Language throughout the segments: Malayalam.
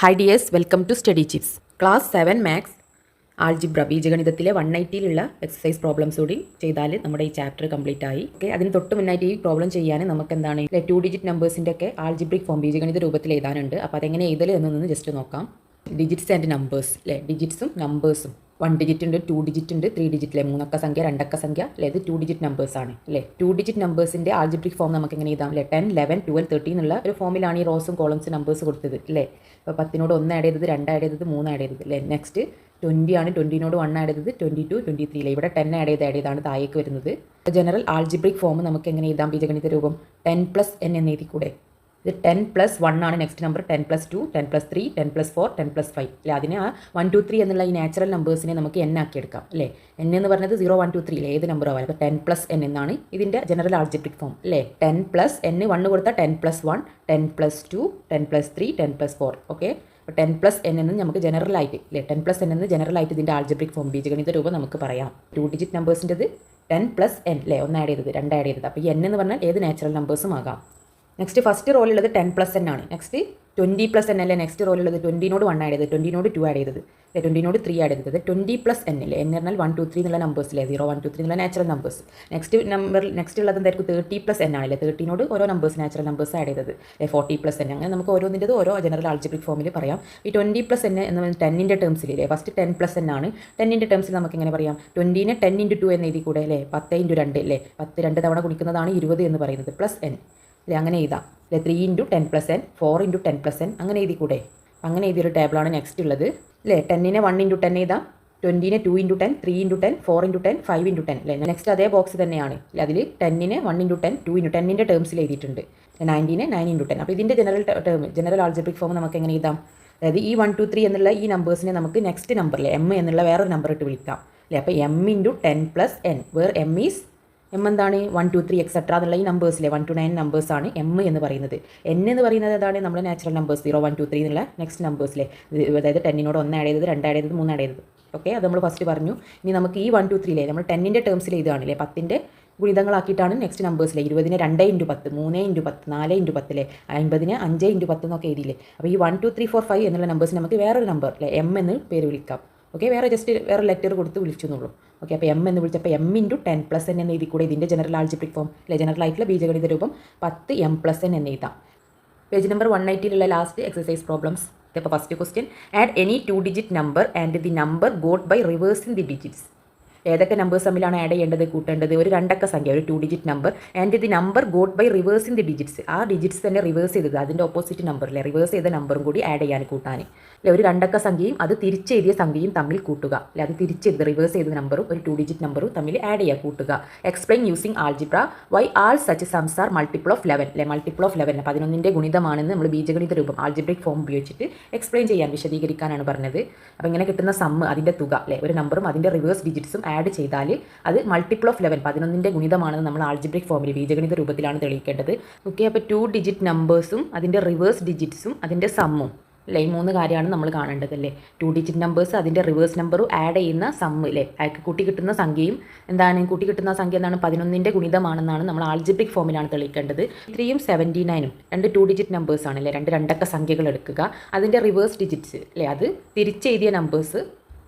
Hi dears, welcome to Study Chips. Class 7 Maths algebra ബീജഗണിതത്തിലെ 180-ലുള്ള എക്സസൈസ് പ്രോബ്ലംസ് കൂടി ചെയ്താൽ നമ്മുടെ ഈ ചാപ്റ്റർ കംപ്ലീറ്റ് ആയി. ഓക്കെ, അതിന് തൊട്ട് മുന്നായിട്ട് ഈ പ്രോബ്ലം ചെയ്യാൻ നമുക്ക് എന്താണ് 2 ഡിജിറ്റ് നമ്പേഴ്സിൻ്റെ ഒക്കെ ആൾജിബ്രിക് ഫോം ബീജഗണിത രൂപത്തിൽ എഴുതാനുണ്ട്. അപ്പോൾ അതെങ്ങനെ എഴുതൽ എന്നൊന്ന് ജസ്റ്റ് നോക്കാം. ഡിജിറ്റ്സ് ആൻഡ് നമ്പേഴ്സ് അല്ലേ, ഡിജിറ്റ്സും നമ്പേഴ്സും 1 ഡിജിറ്റ് ഉണ്ട്, 2 ഡിജിറ്റ് ഉണ്ട്, 3 ഡിജിറ്റ് അല്ലേ, 3 അക്ക സംഖ്യ 2 അക്ക സംഖ്യ അല്ലേ, ഇത് 2 ഡിജിറ്റ് നമ്പേഴ്സ് ആണ് അല്ലേ. 2 ഡിജിറ്റ് നമ്പേഴ്സിൻ്റെ ആൾജിബ്രിക് ഫോം നമുക്ക് എങ്ങനെ എഴുതാം അല്ലേ, 10, 11, 12, 13 എന്നുള്ള ഒരു ഫോമിലാണ് ഈ റോസും കോളംസും നമ്പേഴ്സ് കൊടുത്തത് അല്ലേ. അപ്പോൾ 10നോട് 1 ആഡ് ചെയ്തത്, 2 ആഡ് ചെയ്തത്, 3 ആഡ് ചെയ്തത് അല്ലേ. നെക്സ്റ്റ് 20 ആണ്, 20നോട് 1 ആഡ് ചെയ്തത്, 22, 23 അല്ലേ. ഇവിടെ 10 ആഡ് ചെയ്താണ് താഴേക്ക് വരുന്നത്. ജനറൽ ആൾജിബ്രിക് ഫോം നമുക്ക് എങ്ങനെ എഴുതാം ബീജഗണിത രൂപം 10+n എന്ന് എഴുതിക്കൂടെ. ഇത് 10+1 ആണ് നെക്സ്റ്റ് നമ്പർ, 10+2, 10+3, 10+4, 10+5 അല്ലേ. അതിനെ ആ 1, 2, 3 എന്നുള്ള ഈ നാച്ചുറൽ നമ്പേഴ്സിനെ നമുക്ക് n ആക്കി എടുക്കാം അല്ലേ. n എന്ന് പറഞ്ഞത് 0, 1, 2, 3 അല്ലേ, ഏത് നമ്പർ ആവാം. അപ്പോൾ 10+n എന്നാണ് ഇതിൻ്റെ ജനറൽ ആൾജിബ്രിക് ഫോം അല്ലേ. 10+n 1 കൊടുത്താൽ 10+1, 10+2, 10+3, 10+4 ഓക്കെ. അപ്പോൾ 10+n എന്ന് നമുക്ക് ജനറലായിട്ട് അല്ലേ, 10+n എന്ന് ജനറലായിട്ട് ഇതിൻ്റെ ആൾജിബ്രിക് ഫോം ബീജഗണിത രൂപം നമുക്ക് പറയാം. 2 ഡിജിറ്റ് നമ്പേഴ്സിൻ്റെത് 10+n അല്ലേ, 1 ആഡ് ചെയ്തത്, 2 ആഡ് ചെയ്തത്. അപ്പോൾ ഈ n എന്ന് പറഞ്ഞാൽ ഏത് നാച്ചുറൽ നമ്പേഴ്സും ആകാം. നെക്സ്റ്റ് ഫസ്റ്റ് റോളുള്ളത് 10+n ആണ്. നെക്സ്റ്റ് 20+n അല്ലേ, നെക്സ്റ്റ് റോളുള്ളത് 20നോട് 1 ആഡ് ചെയ്തത്, 20നോട് 2 ആഡ് ചെയ്തത്, 20നോട് 3 ആഡ് ചെയ്തത്, 20+n അല്ലേ. n പറഞ്ഞാൽ 1, 2, 3 എന്നുള്ള നമ്പേഴ്സിലെ 0, 1, 2, 3 എന്നുള്ള നാച്ചുറൽ നമ്പേഴ്സ്. നെക്സ്റ്റ് ഉള്ളത് എന്തായിരിക്കും 30+n ആണല്ലേ, 30നോട് ഓരോ നമ്പേഴ്സ് നാച്ചുറൽ നമ്പേഴ്സ് ആഡ് ചെയ്തത് 40+n. അങ്ങനെ നമുക്ക് ഓരോന്നിൻ്റെത് ഓരോ ജനറൽ ആൾജിബ്രിക് ഫോമിൽ പറയാം. ഈ 20+n എന്ന് പറഞ്ഞാൽ 10ൻ്റെ ടേംസിലേ ഫസ്റ്റ് 10+n ആണ്. 10ൻ്റെ ടേംസിൽ നമുക്ക് എങ്ങനെ പറയാം, 20നെ 10×2 എന്ന് എഴുതി കൂടെ അല്ലേ, 10×2 അല്ലേ, 10 2 തവണ ഗുണിക്കുന്നതാണ് 20 എന്ന് പറയുന്നത്, +n അല്ലേ. അങ്ങനെ എഴുതാം അല്ലേ, 3×10+n, 4×10+n അങ്ങനെ എഴുതി കൂടെ. അങ്ങനെ എഴുതിയൊരു ടേബിളാണ് നെക്സ്റ്റ് ഉള്ളത് അല്ലേ. 10നെ 1×10 എഴുതാം, 20നെ 2×10, 3×10, 4×10, 5×10 അല്ലേ. നെക്സ്റ്റ് അതേ ബോക്സ് തന്നെയാണ് അല്ലേ. അതിൽ 10നെ 1×10, 2×10ൻ്റെ ടേംസിൽ എഴുതിയിട്ടുണ്ട്. 90നെ 9×10. അപ്പോൾ ഇതിൻ്റെ ജനറൽ ആൾജിബ്രിക് ഫോം നമുക്ക് എങ്ങനെ എഴുതാം, അതായത് ഈ 1, 2, 3 എന്നുള്ള ഈ നമ്പേഴ്സിനെ നമുക്ക് നെക്സ്റ്റ് നമ്പറിലെ m എന്നുള്ള വേറൊരു നമ്പർ ഇട്ട് വിളിക്കാം അല്ലേ. അപ്പോൾ m×10+n where m is m എന്താണ് 1, 2, 3 എക്സെട്ര എന്നുള്ള ഈ നമ്പേഴ്സിലെ 1 to 9 നമ്പേഴ്സാണ് m എന്ന് പറയുന്നത്. n എന്ന് പറയുന്നത് ഏതാണ്, നമ്മുടെ നാച്ചുറൽ നമ്പേഴ്സ് 0, 1, 2, 3 എന്നുള്ള നെക്സ്റ്റ് നമ്പേഴ്സിലെ, അതായത് 10നോട് 1 ആഡ് ചെയ്തത്, 2 ആഡ് ചെയ്തത്, 3 ആഡ് ചെയ്തത് ഓക്കെ. അത് നമ്മൾ ഫസ്റ്റ് പറഞ്ഞു. ഇനി നമുക്ക് ഈ 1, 2, 3 നമ്മൾ 10ൻ്റെ ടേംസിൽ എഴുതുകയാണല്ലേ, 10ൻ്റെ ഗുണിതങ്ങളാക്കിയിട്ടാണ് നെക്സ്റ്റ് നമ്പേഴ്സിലെ 20നെ 2×10, 3×10, 4×10 അല്ലേ, 50നെ 5×10 എന്നൊക്കെ എഴുതിയില്ലേ. അപ്പോൾ ഈ 1, 2, 3, 4, 5 എന്നുള്ള നമ്പേഴ്സിന് നമുക്ക് വേറൊരു നമ്പർ അല്ലേ m എന്ന് പേര് വിളിക്കാം ഓക്കെ. വേറെ ലെറ്റർ കൊടുത്ത് വിളിച്ചു എന്നുള്ളൂ ഓക്കെ. അപ്പോൾ m എന്ന് വിളിച്ചപ്പോൾ m×10+n എന്ന് എഴുതി കൂടെ. ഇതിൻ്റെ ജനറൽ ആൾജിബ്രിക് ഫോം അല്ലെ, ജനറൽ ആയിട്ടുള്ള ബീജഗണിത രൂപം 10m+n എന്ന് എഴുതാം. പേജ് നമ്പർ 180-ലുള്ള ലാസ്റ്റ് എക്സസൈസ് പ്രോബ്ലംസ്. അപ്പോൾ first question, add any 2 digit number and the number got by reversing the digits. ഏതൊക്കെ നമ്പേഴ്സ് തമ്മിലാണ് ആഡ് ചെയ്യേണ്ടത്, കൂട്ടേണ്ടത്, ഒരു 2 അക്ക സംഖ്യ, ഒരു 2 digit number, and the number got by reversing the digits. ആ ഡിജിറ്റ്സ് തന്നെ റിവേഴ്സ് ചെയ്തത്, അതിൻ്റെ ഓപ്പോസിറ്റ് നമ്പർ അല്ലേ, റിവേഴ്സ് ചെയ്ത നമ്പറും കൂടി ആഡ് ചെയ്യാൻ കൂട്ടാൻ അല്ലെ. ഒരു 2 അക്ക സംഖ്യയും അത് തിരിച്ചെഴുതിയ സംഖ്യയും തമ്മിൽ കൂട്ടുക അല്ലെ, അത് തിരിച്ചെഴുതി റിവേഴ്സ് ചെയ്ത നമ്പറും ഒരു 2 ഡിജിറ്റ് നമ്പറും തമ്മിൽ ആഡ് ചെയ്യുക, കൂട്ടുക. Explain using algebra why all such സംസ് ആർ മൾട്ടിപ്പിൾ ഓഫ് 11 അല്ലെ. മൾട്ടിപ്പിൾ ഓഫ് 11 11ൻ്റെ ഗുണിതമാണെന്ന് നമ്മൾ ബീജഗണിത രൂപം ആൾജിബ്രിക് ഫോം ഉപയോഗിച്ചിട്ട് എക്സ്പ്ലെയിൻ ചെയ്യാൻ, വിശദീകരിക്കാനാണ് പറഞ്ഞത്. അപ്പോൾ ഇങ്ങനെ കിട്ടുന്ന സമ്മ്, അതിൻ്റെ തുക അല്ലെ, ഒരു നമ്പറും അതിൻ്റെ റിവേഴ്സ് ഡിജിറ്റ്സും ആഡ് ചെയ്താൽ അത് മൾട്ടിപ്പിൾ ഓഫ് 11ൻ്റെ ഗുണിതമാണെന്ന് നമ്മൾ ആൾജിബ്രിക് ഫോമിൽ ബീജഗണിത രൂപത്തിലാണ് തെളിയിക്കേണ്ടത് ഓക്കെ. അപ്പോൾ 2 ഡിജിറ്റ് നമ്പേഴ്സും അതിൻ്റെ റിവേഴ്സ് ഡിജിറ്റ്സും അതിൻ്റെ സമ്മും അല്ലേ, ഈ 3 കാര്യമാണ് നമ്മൾ കാണേണ്ടത് അല്ലേ. 2 ഡിജിറ്റ് നമ്പേഴ്സ് അതിൻ്റെ റിവേഴ്സ് നമ്പറും ആഡ് ചെയ്യുന്ന സമ്മ് അല്ലേ, അയാൾക്ക് കൂട്ടി കിട്ടുന്ന സംഖ്യയും എന്താണ്, കൂട്ടി കിട്ടുന്ന സംഖ്യ എന്താണ്, 11ൻ്റെ ഗുണിതമാണെന്നാണ് നമ്മൾ ആൾജിബ്രിക് ഫോമിലാണ് തെളിയിക്കേണ്ടത്. 3യും 79ഉം 2 2 ഡിജിറ്റ് നമ്പേഴ്സ് ആണ് അല്ലേ, 2 അക്ക സംഖ്യകൾ എടുക്കുക, അതിൻ്റെ റിവേഴ്സ് ഡിജിറ്റ്സ് അല്ലേ, അത് തിരിച്ചെഴുതിയ നമ്പേഴ്സ്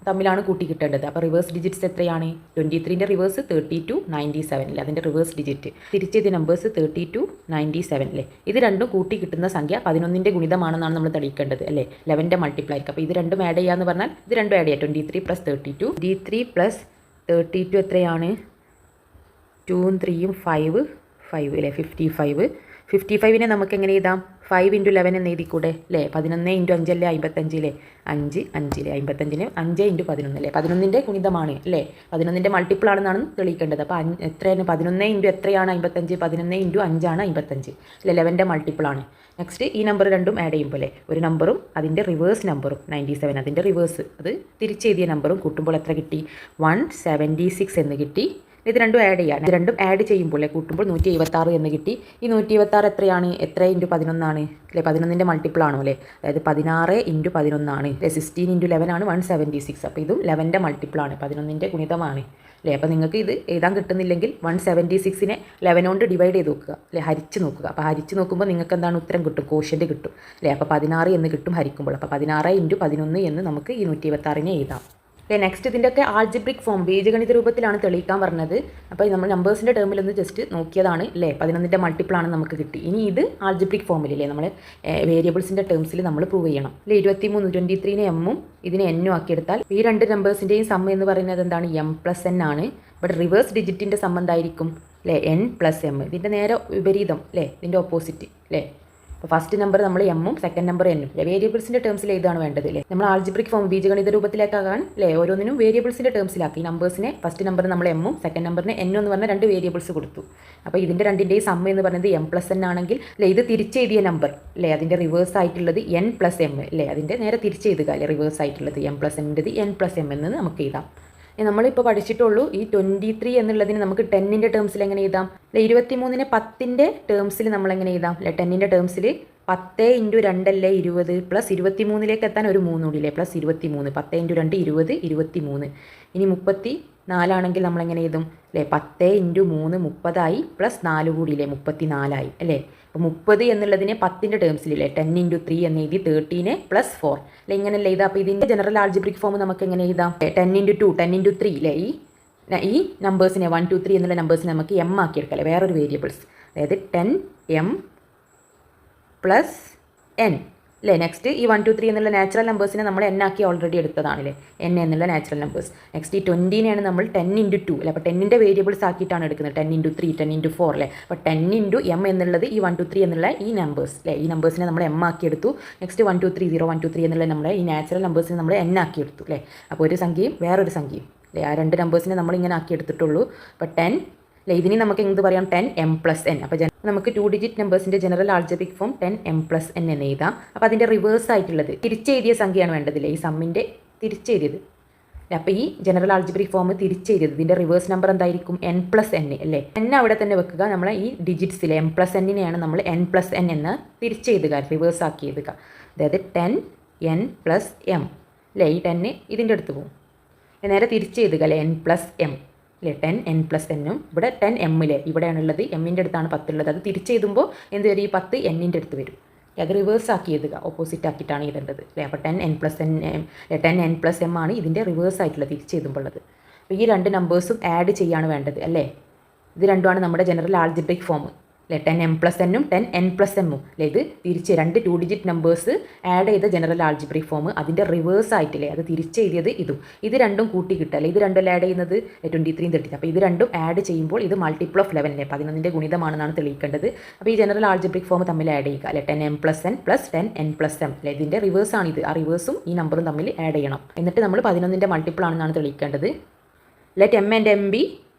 തമ്മിലാണ് കൂട്ടി കിട്ടേണ്ടത്. അപ്പോൾ റിവേഴ്സ് ഡിജിറ്റ്സ് എത്രയാണ്, 23ൻ്റെ റിവേഴ്സ് 32, 97 അല്ലേ, അതിൻ്റെ റിവേഴ്സ് ഡിജിറ്റ് തിരിച്ചെഴുതിയ നമ്പേഴ്സ് 32, 97 അല്ലേ. ഇത് രണ്ടും കൂട്ടി കിട്ടുന്ന സംഖ്യ 11ൻ്റെ ഗുണിതമാണെന്നാണ് നമ്മൾ തെളിയിക്കേണ്ടത് അല്ലേ, 11ൻ്റെ മൾട്ടിപ്ലൈ ആയിരിക്കും. അപ്പോൾ ഇത് രണ്ടും ആഡ് ചെയ്യാന്ന് പറഞ്ഞാൽ ഇത് രണ്ടും ആഡ് ചെയ്യാം, 23 + 32, 23 + 32 എത്രയാണ്, 2ഉം 3യും 5 അല്ലേ, 55. 55നെ നമുക്ക് എങ്ങനെ എഴുതാം, 5×11 എന്ന് എഴുതിക്കൂടെ അല്ലേ. 11×5 അല്ലേ, 55 അല്ലേ, 5 5 അല്ലേ, 55ന് 5×11 അല്ലേ, 11ൻ്റെ ഗുണിതമാണ് അല്ലേ, 11ൻ്റെ മൾട്ടിപ്പിൾ ആണെന്നാണ് തെളിയിക്കേണ്ടത്. അപ്പോൾ എത്രയാണ്, 11 എത്രയാണ് 55, 11×5 ആണ് 55 അല്ലേ, 11ൻ്റെ മൾട്ടിപ്പിൾ ആണ്. നെക്സ്റ്റ് ഈ നമ്പർ രണ്ടും ആഡ് ചെയ്യുമ്പോൾ അല്ലേ, ഒരു നമ്പറും അതിൻ്റെ റിവേഴ്സ് നമ്പറും 97 അതിൻ്റെ റിവേഴ്സ് അത് തിരിച്ചെഴുതിയ നമ്പറും കൂട്ടുമ്പോൾ എത്ര കിട്ടി, 176 എന്ന് കിട്ടി. ഇത് രണ്ടും ആഡ് ചെയ്യാം. ഇത് രണ്ടും ആഡ് ചെയ്യുമ്പോൾ കൂട്ടുമ്പോൾ 176 എന്ന് കിട്ടി. ഈ 176 എത്രയാണ്? എത്ര ഇൻറ്റു 11 ആണ് അല്ലേ? 11ൻ്റെ മൾട്ടിപ്പിൾ ആണോ അല്ലേ? അതായത് 16 ഇൻറ്റു 11 ആണ്. 16 ഇൻറ്റു 11 ആണ് 176. അപ്പോൾ ഇതും 11ൻ്റെ മൾട്ടിപ്പിൾ ആണ്, 11ൻ്റെ ഗുണിതമാണ് അല്ലേ? അപ്പോൾ നിങ്ങൾക്ക് ഇത് എഴുതാൻ കിട്ടുന്നില്ലെങ്കിൽ 176നെ 11 കൊണ്ട് ഡിവൈഡ് ചെയ്ത് നോക്കുക അല്ലേ? ഹരിച്ച് നോക്കുക. അപ്പോൾ ഹരിച്ച് നോക്കുമ്പോൾ നിങ്ങൾക്ക് എന്താണ് ഉത്തരം കിട്ടും? കോഷ്യൻ്റ് കിട്ടും അല്ലേ? അപ്പോൾ 16 എന്ന് കിട്ടും ഹരിക്കുമ്പോൾ. അപ്പോൾ 16 ഇൻറ്റു 11 എന്ന് നമുക്ക് ഈ 126നെ എഴുതാം. നെക്സ്റ്റ് ഇതിൻ്റെയൊക്കെ ആൾജിബ്രിക് ഫോം ബീജഗണിത രൂപത്തിലാണ് തെളിയിക്കാൻ പറഞ്ഞത്. അപ്പോൾ നമ്മൾ നമ്പേഴ്സിൻ്റെ ടേമിലൊന്ന് ജസ്റ്റ് നോക്കിയതാണ് അല്ലേ? 11ൻ്റെ മൾട്ടിപ്പിളാണ് നമുക്ക് കിട്ടി. ഇനി ഇത് ആൾജിബ്രിക് ഫോമിലല്ലേ നമ്മൾ വേരിയബിൾസിൻ്റെ ടേംസിൽ നമ്മൾ പ്രൂവ് ചെയ്യണം അല്ലേ? 23 23നെ എമ്മും ഇതിനെ എന്നും ആക്കിയെടുത്താൽ ഈ രണ്ട് നമ്പേഴ്സിൻ്റെയും സം എന്ന് പറയുന്നത് എന്താണ്? എം പ്ലസ് എൻ ആണ്. ബട്ട് റിവേഴ്സ് ഡിജിറ്റിൻ്റെ സം എന്തായിരിക്കും അല്ലേ? N plus M. ഇതിൻ്റെ നേരെ വിപരീതം അല്ലേ? ഇതിൻ്റെ ഓപ്പോസിറ്റ് അല്ലേ? അപ്പോൾ ഫസ്റ്റ് നമ്പർ നമ്മൾ എമ്മും സെക്കൻഡ് നമ്പർ എന്നും അല്ലേ? വേരിയബിൾസിൻ്റെ ടേംസിൽ ഏതാണ് വേണ്ടത് അല്ലേ? നമ്മൾ ആൾജിബ്രിക് ഫോം ബീജഗണിത രൂപത്തിലേക്കാകാൻ അല്ലേ ഓരോന്നിനും വേരിയബിൾസിൻ്റെ ടേംസിലാക്കി. നമ്പേഴ്സിനെ ഫസ്റ്റ് നമ്പർ നമ്മൾ എമ്മും സെക്കൻഡ് നമ്പറിന് എന്നും എന്ന് പറഞ്ഞ രണ്ട് വേരിയബിൾസ് കൊടുത്തു. അപ്പോൾ ഇതിൻ്റെ രണ്ടിൻ്റെയും സം എന്ന് പറയുന്നത് എം പ്ലസ് എൻ ആണെങ്കിൽ അല്ലേ ഇത് തിരിച്ചെഴുതിയ നമ്പർ അല്ലേ? അതിൻ്റെ റിവേഴ്സ് ആയിട്ടുള്ളത് എൻ പ്ലസ് എം അല്ലേ? അതിൻ്റെ നേരെ തിരിച്ചെഴുതുക അല്ലേ? റിവേഴ്സ് ആയിട്ടുള്ളത് എം പ്ലസ് എൻ്റെത് എൻ പ്ലസ് എം എന്ന് നമുക്ക് എഴുതാം. നമ്മളിപ്പോൾ പഠിച്ചിട്ടുള്ളൂ ഈ 23 എന്നുള്ളതിന് നമുക്ക് 10ൻ്റെ ടേംസിൽ എങ്ങനെ എഴുതാം അല്ലെ? 23നെ 10ൻ്റെ ടേംസിൽ നമ്മൾ എങ്ങനെ എഴുതാം അല്ലെ? 10ൻ്റെ ടേംസിൽ 10 ഇൻറ്റു 2 അല്ലേ 20 പ്ലസ് 23ലേക്ക് എത്താൻ ഒരു 3 കൂടിയില്ലേ? പ്ലസ് 23. 10 ഇൻറ്റു 2 20 23. ഇനി 34 ആണെങ്കിൽ നമ്മളെങ്ങനെ എഴുതും അല്ലേ? 10 ഇൻറ്റു 3 30 പ്ലസ് 4 കൂടിയില്ലേ? 34 അല്ലേ? അപ്പോൾ 30 എന്നുള്ളതിനെ 10ൻ്റെ ടേംസിലില്ലേ? 10 ഇൻറ്റു 3 എന്ന് എഴുതി 13 പ്ലസ് 4 അല്ലേ? ഇങ്ങനെയല്ലേ എഴുതാം. അപ്പോൾ ഇതിൻ്റെ ജനറൽ ആൾജിബ്രിക് ഫോം നമുക്ക് എങ്ങനെ എഴുതാം? 10 ഇൻറ്റു 2 10 ഇൻറ്റു 3 അല്ലേ? ഈ നമ്പേഴ്സിനെ 1 2 3 എന്നുള്ള നമ്പേഴ്സിനെ നമുക്ക് എം ആക്കി എടുക്കാം അല്ലേ? വേറൊരു വേരിയബിൾസ്, അതായത് 10 എം പ്ലസ് എൻ അല്ലേ? നെക്സ്റ്റ് ഈ 1 2 3 എന്നുള്ള നാച്ചുറൽ നമ്പേഴ്സിനെ നമ്മൾ എൻ ആക്കി ഓൾറെഡി എടുത്തതാണല്ലേ? എൻ എന്നുള്ള നാച്ചുറൽ നമ്പേഴ്സ്. നെക്സ്റ്റ് ഈ 20നെയാണ് നമ്മൾ 10 ഇൻറ്റു 2 അല്ലേ? അപ്പോൾ 10ൻ്റെ വേരിയബിൾസ് ആക്കിയിട്ടാണ് എടുക്കുന്നത്. 10 ഇൻറ്റു 3 10 ഇൻറ്റു 4 അല്ലേ? അപ്പോൾ 10 ഇൻറ്റു എം എന്നുള്ളത് ഈ 1 2 3 എന്നുള്ള ഈ നമ്പേഴ്സ് അല്ലേ? ഈ നമ്പേഴ്സിനെ നമ്മൾ എം ആക്കി എടുത്തു. നെക്സ്റ്റ് 1 2 3 0 1 2 3 എന്നുള്ള നമ്മുടെ ഈ നാച്ചുറൽ നമ്പേഴ്സിനെ നമ്മൾ എൻ ആക്കി എടുത്തു അല്ലേ? അപ്പോൾ ഒരു സംഖ്യയും വേറൊരു സംഖ്യയും അല്ലേ? ആ രണ്ട് നമ്പേഴ്സിനെ നമ്മൾ ഇങ്ങനെ ആക്കി എടുത്തിട്ടുള്ളൂ. അപ്പോൾ 10 അല്ലേ? ഇതിന് നമുക്ക് എന്ത് പറയാം? 10 എം പ്ലസ് എൻ. അപ്പോൾ നമുക്ക് 2 ഡിജിറ്റ് നമ്പേഴ്സിൻ്റെ general algebraic form 10 M plus N എന്ന് എഴുതാം. അപ്പോൾ അതിൻ്റെ റിവേഴ്സ് ആയിട്ടുള്ളത് തിരിച്ചെഴുതിയ സംഖ്യയാണ് വേണ്ടതില്ലേ? ഈ സമ്മിൻ്റെ തിരിച്ചെഴുതിയത്. അപ്പോൾ ഈ ജനറൽ ആൾജിബ്രിക് ഫോം തിരിച്ചെഴുതിയത് ഇതിൻ്റെ റിവേഴ്സ് നമ്പർ എന്തായിരിക്കും? എൻ പ്ലസ് എൻ അല്ലേ? എൻ അവിടെ തന്നെ വെക്കുക. നമ്മൾ ഈ ഡിജിറ്റ്സിലെ എം പ്ലസ് എന്നിനെയാണ് നമ്മൾ എൻ പ്ലസ് എൻ എന്ന് തിരിച്ചെഴുതുക, റിവേഴ്സ് ആക്കി എഴുതുക. അതായത് 10 എൻ പ്ലസ് എം അല്ലേ? ഈ 10 ഇതിൻ്റെ അടുത്ത് പോകും, നേരെ തിരിച്ചെഴുതുക അല്ലേ? എൻ പ്ലസ് എം അല്ലേ? 10 എൻ പ്ലസ് എന്നും ഇവിടെ 10 എമ്മിലെ ഇവിടെയാണുള്ളത്, എമ്മിൻ്റെ അടുത്താണ് 10 ഉള്ളത്. അത് തിരിച്ചെഴുതുമ്പോൾ എന്ത് വരും? ഈ 10 എന്നിൻ്റെ അടുത്ത് വരും. അത് റിവേഴ്സ് ആക്കി എഴുതുക, ഓപ്പോസിറ്റ് ആക്കിയിട്ടാണ് എഴുതേണ്ടത് അല്ലേ? അപ്പോൾ 10 N plus N 10 N plus M ആണ് ഇതിൻ്റെ റിവേഴ്സ് ആയിട്ടുള്ളത് തിരിച്ചെഴുതുമ്പോൾ ഉള്ളത്. അപ്പോൾ ഈ രണ്ട് നമ്പേഴ്സും ആഡ് ചെയ്യാണ് വേണ്ടത് അല്ലേ? ഇത് രണ്ടുമാണ് നമ്മുടെ ജനറൽ ആൾജിബ്രിക് ഫോം അല്ലേ? 10 എം പ്ലസ് എന്നും 10 എൻ പ്ലസ് എമ്മും അല്ലേ? ഇത് തിരിച്ച് രണ്ട് 2 ഡിജിറ്റ് നമ്പേഴ്സ് ആഡ് ചെയ്ത ജനറൽ ആൾജിബ്രിക് ഫോം, അതിൻ്റെ റിവേഴ്സ് ആയിട്ടില്ലേ? അത് തിരിച്ചെഴുതിയത് ഇതും. ഇത് രണ്ടും കൂട്ടി കിട്ടല്ലേ? ഇത് രണ്ടും ആഡ് ചെയ്യുന്നത് 23 30. അപ്പോൾ ഇത് രണ്ടും ആഡ് ചെയ്യുമ്പോൾ ഇത് മൾട്ടിപ്പിൾ ഓഫ് 11 അല്ലേ? 11ൻ്റെ ഗുണിതമാണെന്നാണ് തെളിയിക്കേണ്ടത്. അപ്പോൾ ഈ ജനറൽ ആൾജിബ്രിക് ഫോം തമ്മിൽ ആഡ് ചെയ്യുക അല്ലേ? 10 M plus N plus 10 N plus M അല്ലേ? ഇതിൻ്റെ റിവേഴ്സ് ആണിത്. ആ റിവേഴ്സും ഈ നമ്പറും തമ്മിൽ ആഡ് ചെയ്യണം. എന്നിട്ട് നമ്മൾ 11ൻ്റെ മൾട്ടിപ്പിൾ ആണെന്നാണ് തെളിയിക്കേണ്ടത്. Let M and M B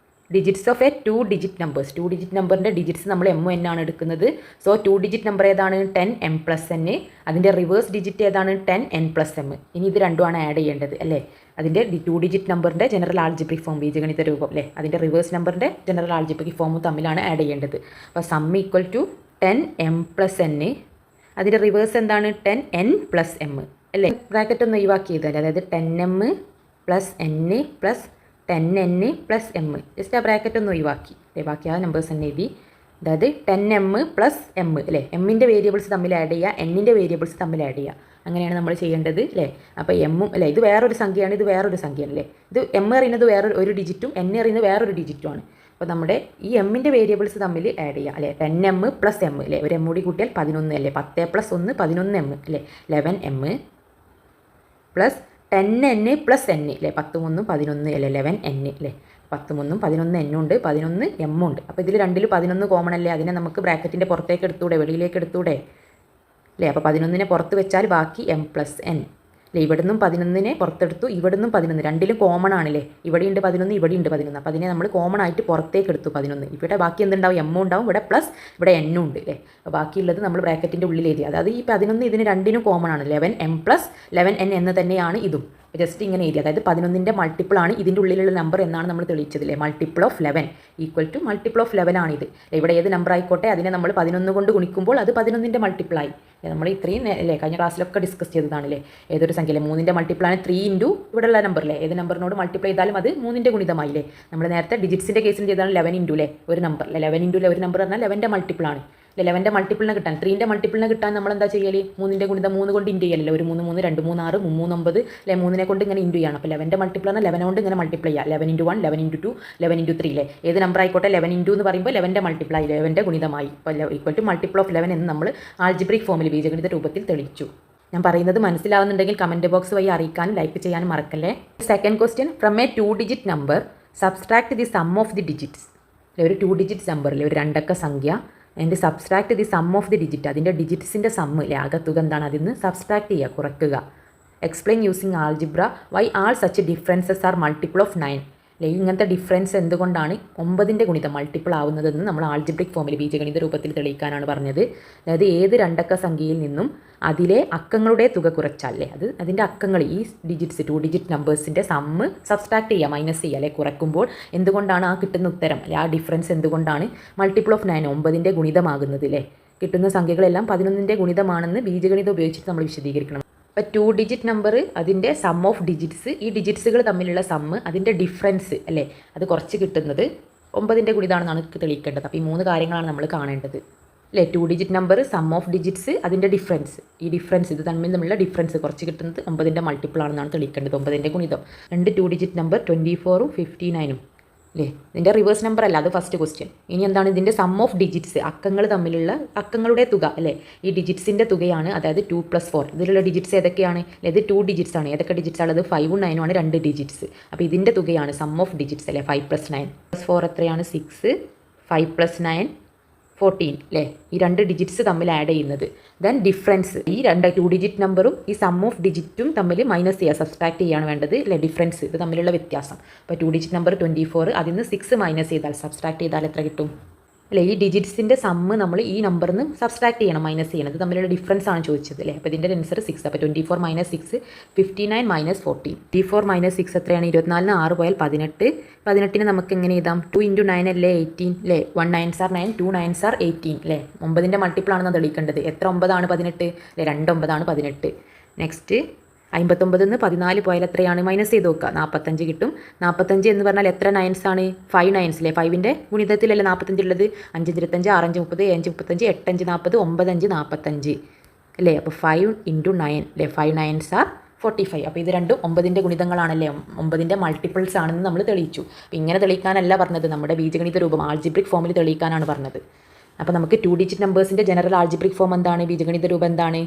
digits of a 2 digit numbers. 2 digit നമ്പറിൻ്റെ ഡിജിറ്റ്സ് നമ്മൾ എം എൻ ആണ് എടുക്കുന്നത്. സോ 2 ഡിജിറ്റ് നമ്പർ ഏതാണ്? 10 എം പ്ലസ് എൻ. അതിൻ്റെ റിവേഴ്സ് ഡിജിറ്റ് ഏതാണ്? 10 എൻ പ്ലസ് എം. ഇനി ഇത് രണ്ടുമാണ് ആഡ് ചെയ്യേണ്ടത് അല്ലേ? അതിൻ്റെ 2 ഡിജിറ്റ് നമ്പറിൻ്റെ ജനറൽ ആൾജിബ്രിക് ഫോം ബീജഗണിത രൂപം അല്ലേ? അതിൻ്റെ റിവേഴ്സ് നമ്പറിൻ്റെ ജനറൽ ആൾജിബ്രിക് ഫോമും തമ്മിലാണ് ആഡ് ചെയ്യേണ്ടത്. അപ്പോൾ sum equal to 10 M plus N. അതിൻ്റെ റിവേഴ്സ് എന്താണ്? 10 എൻ പ്ലസ് എം അല്ലേ? ബ്രാക്കറ്റ് ഒന്ന് ഒഴിവാക്കി ചെയ്താൽ, അതായത് 10 M plus N plus 10 N plus M. Just ആ ബ്രാക്കറ്റ് ഒന്ന് ഒഴിവാക്കി ബാക്കി ആ നമ്പേഴ്സ് തന്നെ എഴുതി. അതായത് 10 എം പ്ലസ് എം അല്ലേ? എമ്മിൻ്റെ വേരിയബിൾസ് തമ്മിൽ ആഡ് ചെയ്യുക, എന്നിൻ്റെ വേരിയബിൾസ് തമ്മിൽ ആഡ് ചെയ്യുക. അങ്ങനെയാണ് നമ്മൾ ചെയ്യേണ്ടത് അല്ലേ? അപ്പോൾ എമ്മും അല്ലേ? ഇത് വേറൊരു സംഖ്യയാണ്, ഇത് വേറൊരു സംഖ്യയാണ് അല്ലേ? ഇത് എം അറിയുന്നത് ഒരു ഡിജിറ്റും എൻ അറിയുന്നത് വേറൊരു ഡിജിറ്റുമാണ്. അപ്പോൾ നമ്മുടെ ഈ എമ്മിൻ്റെ വേരിയബിൾസ് തമ്മിൽ ആഡ് ചെയ്യുക അല്ലേ? 10 എം പ്ലസ് എം അല്ലേ? ഒരു എം കൂടി കൂട്ടിയാൽ 11 അല്ലേ? 10 പ്ലസ് 1 11 എം അല്ലേ? 11 M plus 10 N plus N അല്ലേ? 10 3 11 അല്ലേ? 11 എൻ അല്ലേ? 10 3 11 എന്നുണ്ട്, 11 എമ്മുണ്ട്. അപ്പോൾ ഇതിൽ രണ്ടിൽ 11 കോമൺ അല്ലേ? അതിനെ നമുക്ക് ബ്രാക്കറ്റിൻ്റെ പുറത്തേക്ക് എടുത്തൂടെ, വെളിയിലേക്ക് എടുത്തൂടെ അല്ലേ? അപ്പോൾ 11നെ പുറത്ത് വെച്ചാൽ ബാക്കി എം പ്ലസ് എൻ അല്ലേ? ഇവിടുന്നും 11നെ പുറത്തെടുത്തു, ഇവിടുന്നും 11, രണ്ടിലും കോമൺ ആണല്ലേ? ഇവിടെയുണ്ട് 11, ഇവിടെയുണ്ട് 11. അപ്പോൾ അതിനെ നമ്മൾ കോമൺ ആയിട്ട് പുറത്തേക്ക് എടുത്തു 11. ഇവിടെ ബാക്കി എന്തുണ്ടാവും? എമ്മും ഉണ്ടാവും, ഇവിടെ പ്ലസ് ഇവിടെ എന്നും ഉണ്ട് അല്ലേ? അപ്പോൾ ബാക്കിയുള്ളത് നമ്മൾ ബ്രാക്കറ്റിൻ്റെ ഉള്ളിൽ എഴുതി. അതായത് ഈ 11 ഇതിന് രണ്ടിനും കോമൺ ആണ്. 11 എം പ്ലസ് 11 എൻ എന്ന് തന്നെയാണ് ഇതും ജസ്റ്റ് ഇങ്ങനെ എഴുതി, അതായത് 11ൻ്റെ മൾട്ടിപ്പിളാണ് ഇതിൻ്റെ ഉള്ളിലുള്ള നമ്പർ എന്നാണ് നമ്മൾ തെളിയിച്ചതില്ലേ. Multiple of 11 equal to multiple of 11 ആണിത്. ഇവിടെ ഏത് നമ്പർ ആയിക്കോട്ടെ അതിനെ നമ്മൾ 11 കൊണ്ട് ഗുണിക്കുമ്പോൾ അത് 11ൻ്റെ മൾട്ടിപ്പിളായി. നമ്മൾ ഇത്രയും അല്ലേ കഴിഞ്ഞ ക്ലാസ്സിലൊക്കെ ഡിസ്കസ് ചെയ്തതാണല്ലേ. ഏതൊരു സംഖ്യയിലെ 3ൻ്റെ മൾട്ടിപ്പിളാണ് 3 ഇൻറ്റു ഇവിടെയുള്ള നമ്പറിലെ ഏത് നമ്പറിനോട് മൾട്ടിപ്ലൈ ചെയ്താലും അത് 3ൻ്റെ ഗുണിതമായില്ലേ. നമ്മൾ നേരത്തെ ഡിജിറ്റ്സിൻ്റെ കേസിൽ ചെയ്താണ് 11 ഇൻറ്റു അല്ലേ ഒരു നമ്പർ. 11 ഇൻറ്റു ഒരു നമ്പർ പറഞ്ഞാൽ 11ൻ്റെ മൾട്ടിപ്പിളാണ്. 11ൻ്റെ മൾട്ടിപ്പിളിനെ കിട്ടാൻ 3ൻ്റെ മൾട്ടിപ്പിളിനെ കിട്ടാൻ നമ്മൾ എന്താ ചെയ്യൽ? 3ൻ്റെ ഗുണിതം 3 കൊണ്ട് ഇൻറ്റു ചെയ്യലല്ലോ. ഒരു 3 3 2 3 6 3 9 അല്ലെ 3നെ കൊണ്ട് ഇങ്ങനെ ഇൻറ്റു ചെയ്യണം. അപ്പോൾ 11ൻ്റെ മൾട്ടിപ്പിൾ ആണ് 11 കൊണ്ട് ഇങ്ങനെ മൾട്ടിപ്ലൈ ചെയ്യുക. 11 ഇൻറ്റു 1 11 ഇൻറ്റു 2 11 ഇൻറ്റു 3 അല്ലേ. ഏത് നമ്പർ ആയിക്കോട്ടെ 11 ഇൻറ്റു എന്ന് പറയുമ്പോൾ 11ൻ്റെ മൾട്ടിപ്ലൈ 11ൻ്റെ ഗുണിതമായി. അപ്പോൾ ഈക്വൽ ടു മൾട്ടിപ്പിൾ ഓഫ് 11 എന്ന് നമ്മൾ ആൾജിബ്രിക് ഫോമിൽ ബീജഗണിത രൂപത്തിൽ തെളിയിച്ചു. ഞാൻ പറയുന്നത് മനസ്സിലാവുന്നുണ്ടെങ്കിൽ കമൻറ്റ് ബോക്സ് വഴി അറിയിക്കാനും ലൈക്ക് ചെയ്യാനും മറക്കല്ലേ. Second question, from A 2 digit number subtract the sum of the digits. ഒരു 2 ഡിജിറ്റ് നമ്പറിൽ ഒരു 2 അക്ക സംഖ്യ അതിൻ്റെ subtract the sum of the digit, അതിൻ്റെ ഡിജിറ്റ്സിൻ്റെ സമ്മ് അല്ലേ ആകത്തുക എന്താണ്, അതിൽ നിന്ന് സബ്സ്ട്രാക്ട് ചെയ്യുക, കുറയ്ക്കുക. Explain using algebra why all such differences are multiple of 9. അല്ലെങ്കിൽ ഇങ്ങനത്തെ ഡിഫറൻസ് എന്തുകൊണ്ടാണ് 9ൻ്റെ ഗുണിതം മൾട്ടിപ്പിൾ ആവുന്നതെന്ന് നമ്മൾ ആൾജിബ്രിക് ഫോമിൽ ബീജഗണിത രൂപത്തിൽ തെളിയിക്കാനാണ് പറഞ്ഞത്. അതായത് ഏത് 2 അക്ക സംഖ്യയിൽ നിന്നും അതിലെ അക്കങ്ങളുടെ തുക കുറച്ചാലേ അതിൻ്റെ അക്കങ്ങൾ ഈ ഡിജിറ്റ്സ് 2 ഡിജിറ്റ് നമ്പേഴ്സിൻ്റെ സമ്മ് സബ്സ്ട്രാക്ട് ചെയ്യുക, മൈനസ് ചെയ്യുക അല്ലെ, കുറയ്ക്കുമ്പോൾ എന്തുകൊണ്ടാണ് ആ കിട്ടുന്ന ഉത്തരം അല്ലെ ആ ഡിഫറൻസ് എന്തുകൊണ്ടാണ് മൾട്ടിപ്പിൾ ഓഫ് 9 9ൻ്റെ ഗുണിതമാകുന്നത് അല്ലേ. കിട്ടുന്ന സംഖ്യകളെല്ലാം 11ൻ്റെ ഗുണിതമാണെന്ന് ബീജഗണിതം ഉപയോഗിച്ചിട്ട് നമ്മൾ വിശദീകരിക്കണം. അപ്പോൾ 2 ഡിജിറ്റ് നമ്പർ അതിൻ്റെ സം ഓഫ് ഡിജിറ്റ്സ്, ഈ ഡിജിറ്റ്സുകൾ തമ്മിലുള്ള സമ്മ് അതിൻ്റെ ഡിഫറൻസ് അല്ലേ അത് കുറച്ച് കിട്ടുന്നത് 9ൻ്റെ ഗുണിതമാണെന്നാണ് തെളിയിക്കേണ്ടത്. അപ്പോൾ ഈ 3 കാര്യങ്ങളാണ് നമ്മൾ കാണേണ്ടത് അല്ലേ. 2 digit number sum of digits അതിൻ്റെ ഡിഫറൻസ്, ഈ ഡിഫറൻസ് ഇത് തമ്മിലുള്ള ഡിഫറൻസ് കുറച്ച് കിട്ടുന്നത് 9ൻ്റെ മൾട്ടിപ്പിൾ ആണെന്നാണ് തെളിയിക്കേണ്ടത്. 9ൻ്റെ ഗുണിതം. 2 ഡിജിറ്റ് നമ്പർ 24ഉം 59ഉം അല്ലേ. ഇതിൻ്റെ റിവേഴ്സ് നമ്പർ അല്ല, അത് ഫസ്റ്റ് ക്വസ്റ്റ്യൻ. ഇനി എന്താണ് ഇതിൻ്റെ സം ഓഫ് ഡിജിറ്റ്സ്, അക്കങ്ങൾ തമ്മിലുള്ള അക്കങ്ങളുടെ തുക അല്ലേ. ഈ ഡിജിറ്റ്സിൻ്റെ തുകയാണ്, അതായത് 2 + 4. ഇതിലുള്ള ഡിജിറ്റ്സ് ഏതൊക്കെയാണ്? ഇത് 2 ഡിജിറ്റ്സ് ആണ്. ഏതൊക്കെ ഡിജിറ്റ്സ് ആണ്? അത് 5ഉം 9ഉം ആണ് 2 ഡിജിറ്റ്സ്. അപ്പോൾ ഇതിൻ്റെ തുകയാണ് സം ഓഫ് ഡിജിറ്റ്സ് അല്ലേ. 5 + 9 + 4 എത്രയാണ്? 6. 5 + 9 14 അല്ലേ. ഈ 2 ഡിജിറ്റ്സ് തമ്മിൽ ആഡ് ചെയ്യുന്നത്. ദെൻ ഡിഫറൻസ്, ഈ 2 ഡിജിറ്റ് നമ്പറും ഈ സം ഓഫ് ഡിജിറ്റും തമ്മിൽ മൈനസ് ചെയ്യുക, സബ്സ്ട്രാക്ട് ചെയ്യാണ് വേണ്ടത് അല്ലേ. ഡിഫറൻസ് ഇത് തമ്മിലുള്ള വ്യത്യാസം. അപ്പോൾ 2 ഡിജിറ്റ് നമ്പർ 24, അതിൽ നിന്ന് 6 മൈനസ് ചെയ്താൽ സബ്സ്ട്രാക്ട് ചെയ്താൽ എത്ര കിട്ടും അല്ലേ. ഈ ഡിജിറ്റ്സിൻ്റെ സമ്മ് നമ്മൾ ഈ നമ്പറിൽ നിന്ന് സബ്സ്ട്രാക്ട് ചെയ്യണം, മൈനസ് ചെയ്യണം. ഇത് തമ്മിലുള്ള ഡിഫറൻസ് ആണ് ചോദിച്ചത് അല്ലേ. അപ്പോൾ ഇതിൻ്റെ ആൻസർ 6. അപ്പോൾ 24 - 6 59 - 14. 24 - 6 എത്രയാണ്? 24ന് 6 പോയാൽ 18. 18ന് നമുക്ക് എങ്ങനെ എഴുതാം? 2 × 9 അല്ലേ 18 അല്ലേ. 1 9s are 9, 2 9s are 18 അല്ലേ. 9ൻ്റെ മൾട്ടിപ്പിൾ ആണെന്ന് തെളിയിക്കേണ്ടത്. എത്ര 9 ആണ്? 18 അല്ലേ. 2 9 ആണ് 18. നെക്സ്റ്റ് 59ന്ന് 14 പോയാൽ എത്രയാണ്? മൈനസ് ചെയ്ത് നോക്കുക, 45 കിട്ടും. 45 എന്ന് പറഞ്ഞാൽ എത്ര 9s ആണ്? 5 9s അല്ലേ. 5ൻ്റെ ഗുണിതത്തിലല്ലേ 45 ഉള്ളത്. 5 25 6 5 30 7 35 8 5 40 9 5 45 അല്ലേ. അപ്പോൾ 5 × 9 അല്ലേ. 5 9s are 45. അപ്പോൾ ഇത് രണ്ടും 9ൻ്റെ ഗുണിതങ്ങളാണല്ലേ, 9ൻ്റെ മൾട്ടിപ്പിൾസ് ആണെന്ന് നമ്മൾ തെളിയിച്ചു. അപ്പോൾ ഇങ്ങനെ തെളിയിക്കാനല്ല പറഞ്ഞത്, നമ്മുടെ ബീജഗണിത രൂപം ആൾജിബ്രിക് ഫോമിൽ തെളിയിക്കാനാണ് പറഞ്ഞത്. അപ്പോൾ നമുക്ക് 2 ഡിജിറ്റ് നമ്പേഴ്സിൻ്റെ ജനറൽ ആൾജിബ്രിക് ഫോം എന്താണ്? ബീജഗണിത രൂപം എന്താണ്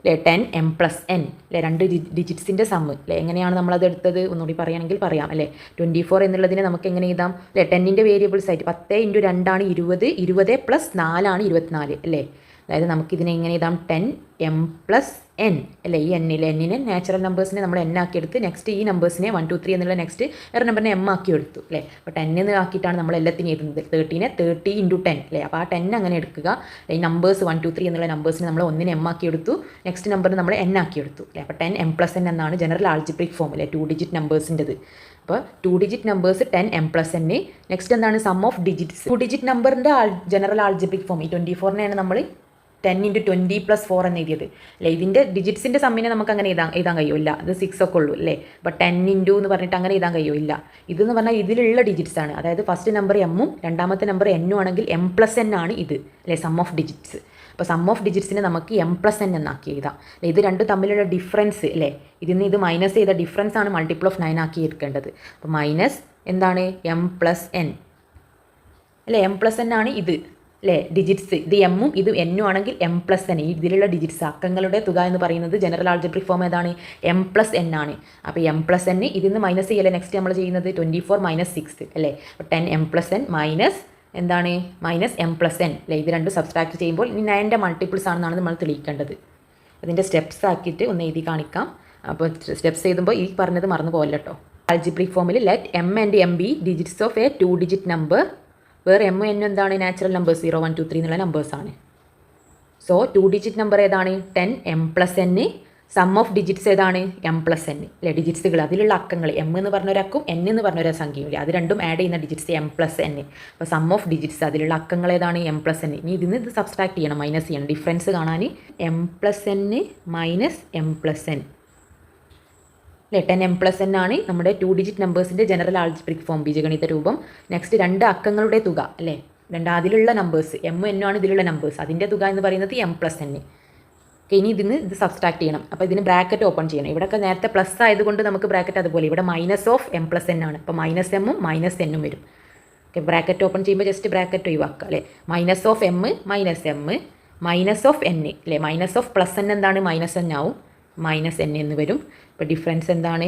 അല്ലേ? 10m + n അല്ലേ. 2 ഡിജിറ്റ്സിൻ്റെ സമ്മ് അല്ലേ. എങ്ങനെയാണ് നമ്മളത് എടുത്തത്? ഒന്നുകൂടി പറയുകയാണെങ്കിൽ പറയാം അല്ലേ. 24 എന്നുള്ളതിനെ നമുക്ക് എങ്ങനെ എഴുതാം അല്ലേ. 10ൻ്റെ വേരിയബിൾസ് ആയിട്ട് 10 × 2 ആണ് 20, 20 + 4 ആണ് 24 അല്ലേ. അതായത് നമുക്കിതിനെ എങ്ങനെ എഴുതാം? 10m + n അല്ലേ. ഈ എന്നിനെ നാച്ചുറൽ നമ്പേഴ്സിനെ നമ്മൾ n ആക്കി എടുത്ത് നെക്സ്റ്റ് ഈ നമ്പേഴ്സിനെ 1 2 3 എന്നുള്ള നെക്സ്റ്റ് വേറെ നമ്പറിനെ m ആക്കി എടുത്തു അല്ലേ. അപ്പോൾ 10 എന്ന് ആക്കിയിട്ടാണ് നമ്മൾ എല്ലാത്തിനും എഴുതുന്നത്. 30നെ 30 × 10 അല്ലേ. അപ്പോൾ ആ 10 അങ്ങനെ എടുക്കുക. ഈ നമ്പേഴ്സ് 1 2 3 എന്നുള്ള നമ്പേഴ്സിനെ നമ്മൾ ഒന്നിനെ m ആക്കി എടുത്തു, നെക്സ്റ്റ് നമ്പറിന് നമ്മൾ n ആക്കി എടുത്തു അല്ലേ. അപ്പോൾ 10m + n എന്നാണ് ജനറൽ ആൾജിബ്രിക് ഫോം അല്ലേ 2 ഡിജിറ്റ് നമ്പേഴ്സിൻ്റെത്. അപ്പോൾ 2 digit numbers 10m + n. Next എന്താണ്? Sum of digits. 2 ഡിജിറ്റ് നമ്പറിൻ്റെ ജനറൽ ആൾജിബ്രിക് ഫോം ഈ 24നെയാണ് നമ്മൾ 10 × 20 + 4 എന്ന് എഴുതിയത് അല്ലേ. ഇതിൻ്റെ ഡിജിറ്റ്സിൻ്റെ സമ്മിനെ നമുക്ക് അങ്ങനെ എഴുതാൻ കഴിയില്ല, അത് 6 ഒക്കെ ഉള്ളൂ അല്ലേ. അപ്പോൾ 10 × എന്ന് പറഞ്ഞിട്ട് അങ്ങനെ എഴുതാൻ കഴിയില്ല. ഇതെന്ന് പറഞ്ഞാൽ ഇതിലുള്ള ഡിജിറ്റ്സ് ആണ്, അതായത് ഫസ്റ്റ് നമ്പർ എമ്മും രണ്ടാമത്തെ നമ്പർ എന്നും ആണെങ്കിൽ m + n ആണ് ഇത് അല്ലേ സം ഓഫ് ഡിജിറ്റ്സ്. അപ്പോൾ സം ഓഫ് ഡിജിറ്റ്സിനെ നമുക്ക് m + n എന്നാക്കി എഴുതാം. ഇത് രണ്ടും തമ്മിലുള്ള ഡിഫറൻസ് അല്ലേ, ഇതിൽ ഇത് മൈനസ് ചെയ്ത ഡിഫറൻസ് ആണ് മൾട്ടിപ്പിൾ ഓഫ് 9 ആക്കി എടുക്കേണ്ടത്. അപ്പോൾ മൈനസ് എന്താണ്? m + n അല്ലേ. m + n ആണ് ഇത് അല്ലേ ഡിജിറ്റ്സ്. ഇത് എമ്മും ഇത് എന്നും ആണെങ്കിൽ m + n. ഇതിലുള്ള ഡിജിറ്റ്സ് അക്കങ്ങളുടെ തുക എന്ന് പറയുന്നത് ജനറൽ ആൾജിബ്രിക് ഫോം ഏതാണ്? m + n ആണ്. അപ്പോൾ m + n ഇതിൽ നിന്ന് മൈനസ് ചെയ്യല്ലേ നെക്സ്റ്റ് നമ്മൾ ചെയ്യുന്നത് 24 - 6 അല്ലേ. അപ്പോൾ 10m + n മൈനസ് എന്താണ്? മൈനസ് m + n അല്ലേ. ഇത് രണ്ടും സബ്സ്ട്രാക്ട് ചെയ്യുമ്പോൾ ഇനി 9ൻ്റെ മൾട്ടിപ്പിൾസ് ആണെന്നാണ് നമ്മൾ തെളിയിക്കേണ്ടത്. അതിൻ്റെ സ്റ്റെപ്സ് ആക്കിയിട്ട് ഒന്ന് എഴുതി കാണിക്കാം. അപ്പോൾ സ്റ്റെപ്സ് എഴുതുമ്പോൾ ഈ പറഞ്ഞത് മറന്നു പോകല്ലോ കേട്ടോ. ആൾജിബ്രിക് ഫോമിൽ let m and m be digits of a 2 digit number വേറെ m n എന്താണ്? നാച്ചുറൽ നമ്പേഴ്സ് 0 1 2 3 എന്നുള്ള നമ്പേഴ്സാണ്. സോ 2 ഡിജിറ്റ് നമ്പർ ഏതാണ്? 10m + n sum of digits ഏതാണ് എം പ്ലസ് എൻ അല്ലേ, ഡിജിറ്റ്സുകൾ അതിലുള്ള അക്കങ്ങൾ എം എന്ന് പറഞ്ഞൊരക്കും എൻ എന്ന് പറഞ്ഞൊരു സംഖ്യയും ഇല്ലേ, അത് രണ്ടും ആഡ് ചെയ്യുന്ന ഡിജിറ്റ്സ് എം പ്ലസ് എൻ. അപ്പോൾ സം ഓഫ് ഡിജിറ്റ്സ് അതിലുള്ള അക്കങ്ങൾ ഏതാണ് എം പ്ലസ് എൻ. ഇനി ഇതിന് ഇത് സബ്സ്ട്രാക്ട് ചെയ്യണം, മൈനസ് ചെയ്യണം, ഡിഫറൻസ് കാണാൻ M plus N minus M plus N അല്ലേ. 10m പ്ലസ് എൻ ആണ് നമ്മുടെ 2 ഡിജിറ്റ് നമ്പേഴ്സിൻ്റെ ജനറൽ ആൾജിബ്രിക് ഫോം, ബീജഗണിത രൂപം. നെക്സ്റ്റ് രണ്ട് അക്കങ്ങളുടെ തുക അല്ലേ, അതിലുള്ള നമ്പേഴ്സ് എം എന്നും ആണ് ഇതിലുള്ള നമ്പേഴ്സ്, അതിൻ്റെ തുക എന്ന് പറയുന്നത് എം പ്ലസ് എൻ. ഇനി ഇതിന് ഇത് സബ്സ്ട്രാക്ട് ചെയ്യണം. അപ്പോൾ ഇതിന് ബ്രാക്കറ്റ് ഓപ്പൺ ചെയ്യണം. ഇവിടെയൊക്കെ നേരത്തെ പ്ലസ് ആയതുകൊണ്ട് നമുക്ക് ബ്രാക്കറ്റ് അതുപോലെ, ഇവിടെ minus of M plus N ആണ്. അപ്പോൾ മൈനസ് എമ്മും മൈനസ് എന്നും വരും. ഓക്കെ, ബ്രാക്കറ്റ് ഓപ്പൺ ചെയ്യുമ്പോൾ ജസ്റ്റ് ബ്രാക്കറ്റ് ഒഴിവാക്കുക അല്ലേ. Minus of M minus M minus of N അല്ലേ, മൈനസ് ഓഫ് പ്ലസ് എൻ എന്താണ് മൈനസ് എൻ ആവും, മൈനസ് എൻ എന്ന് വരും. ഇപ്പോൾ ഡിഫറൻസ് എന്താണ്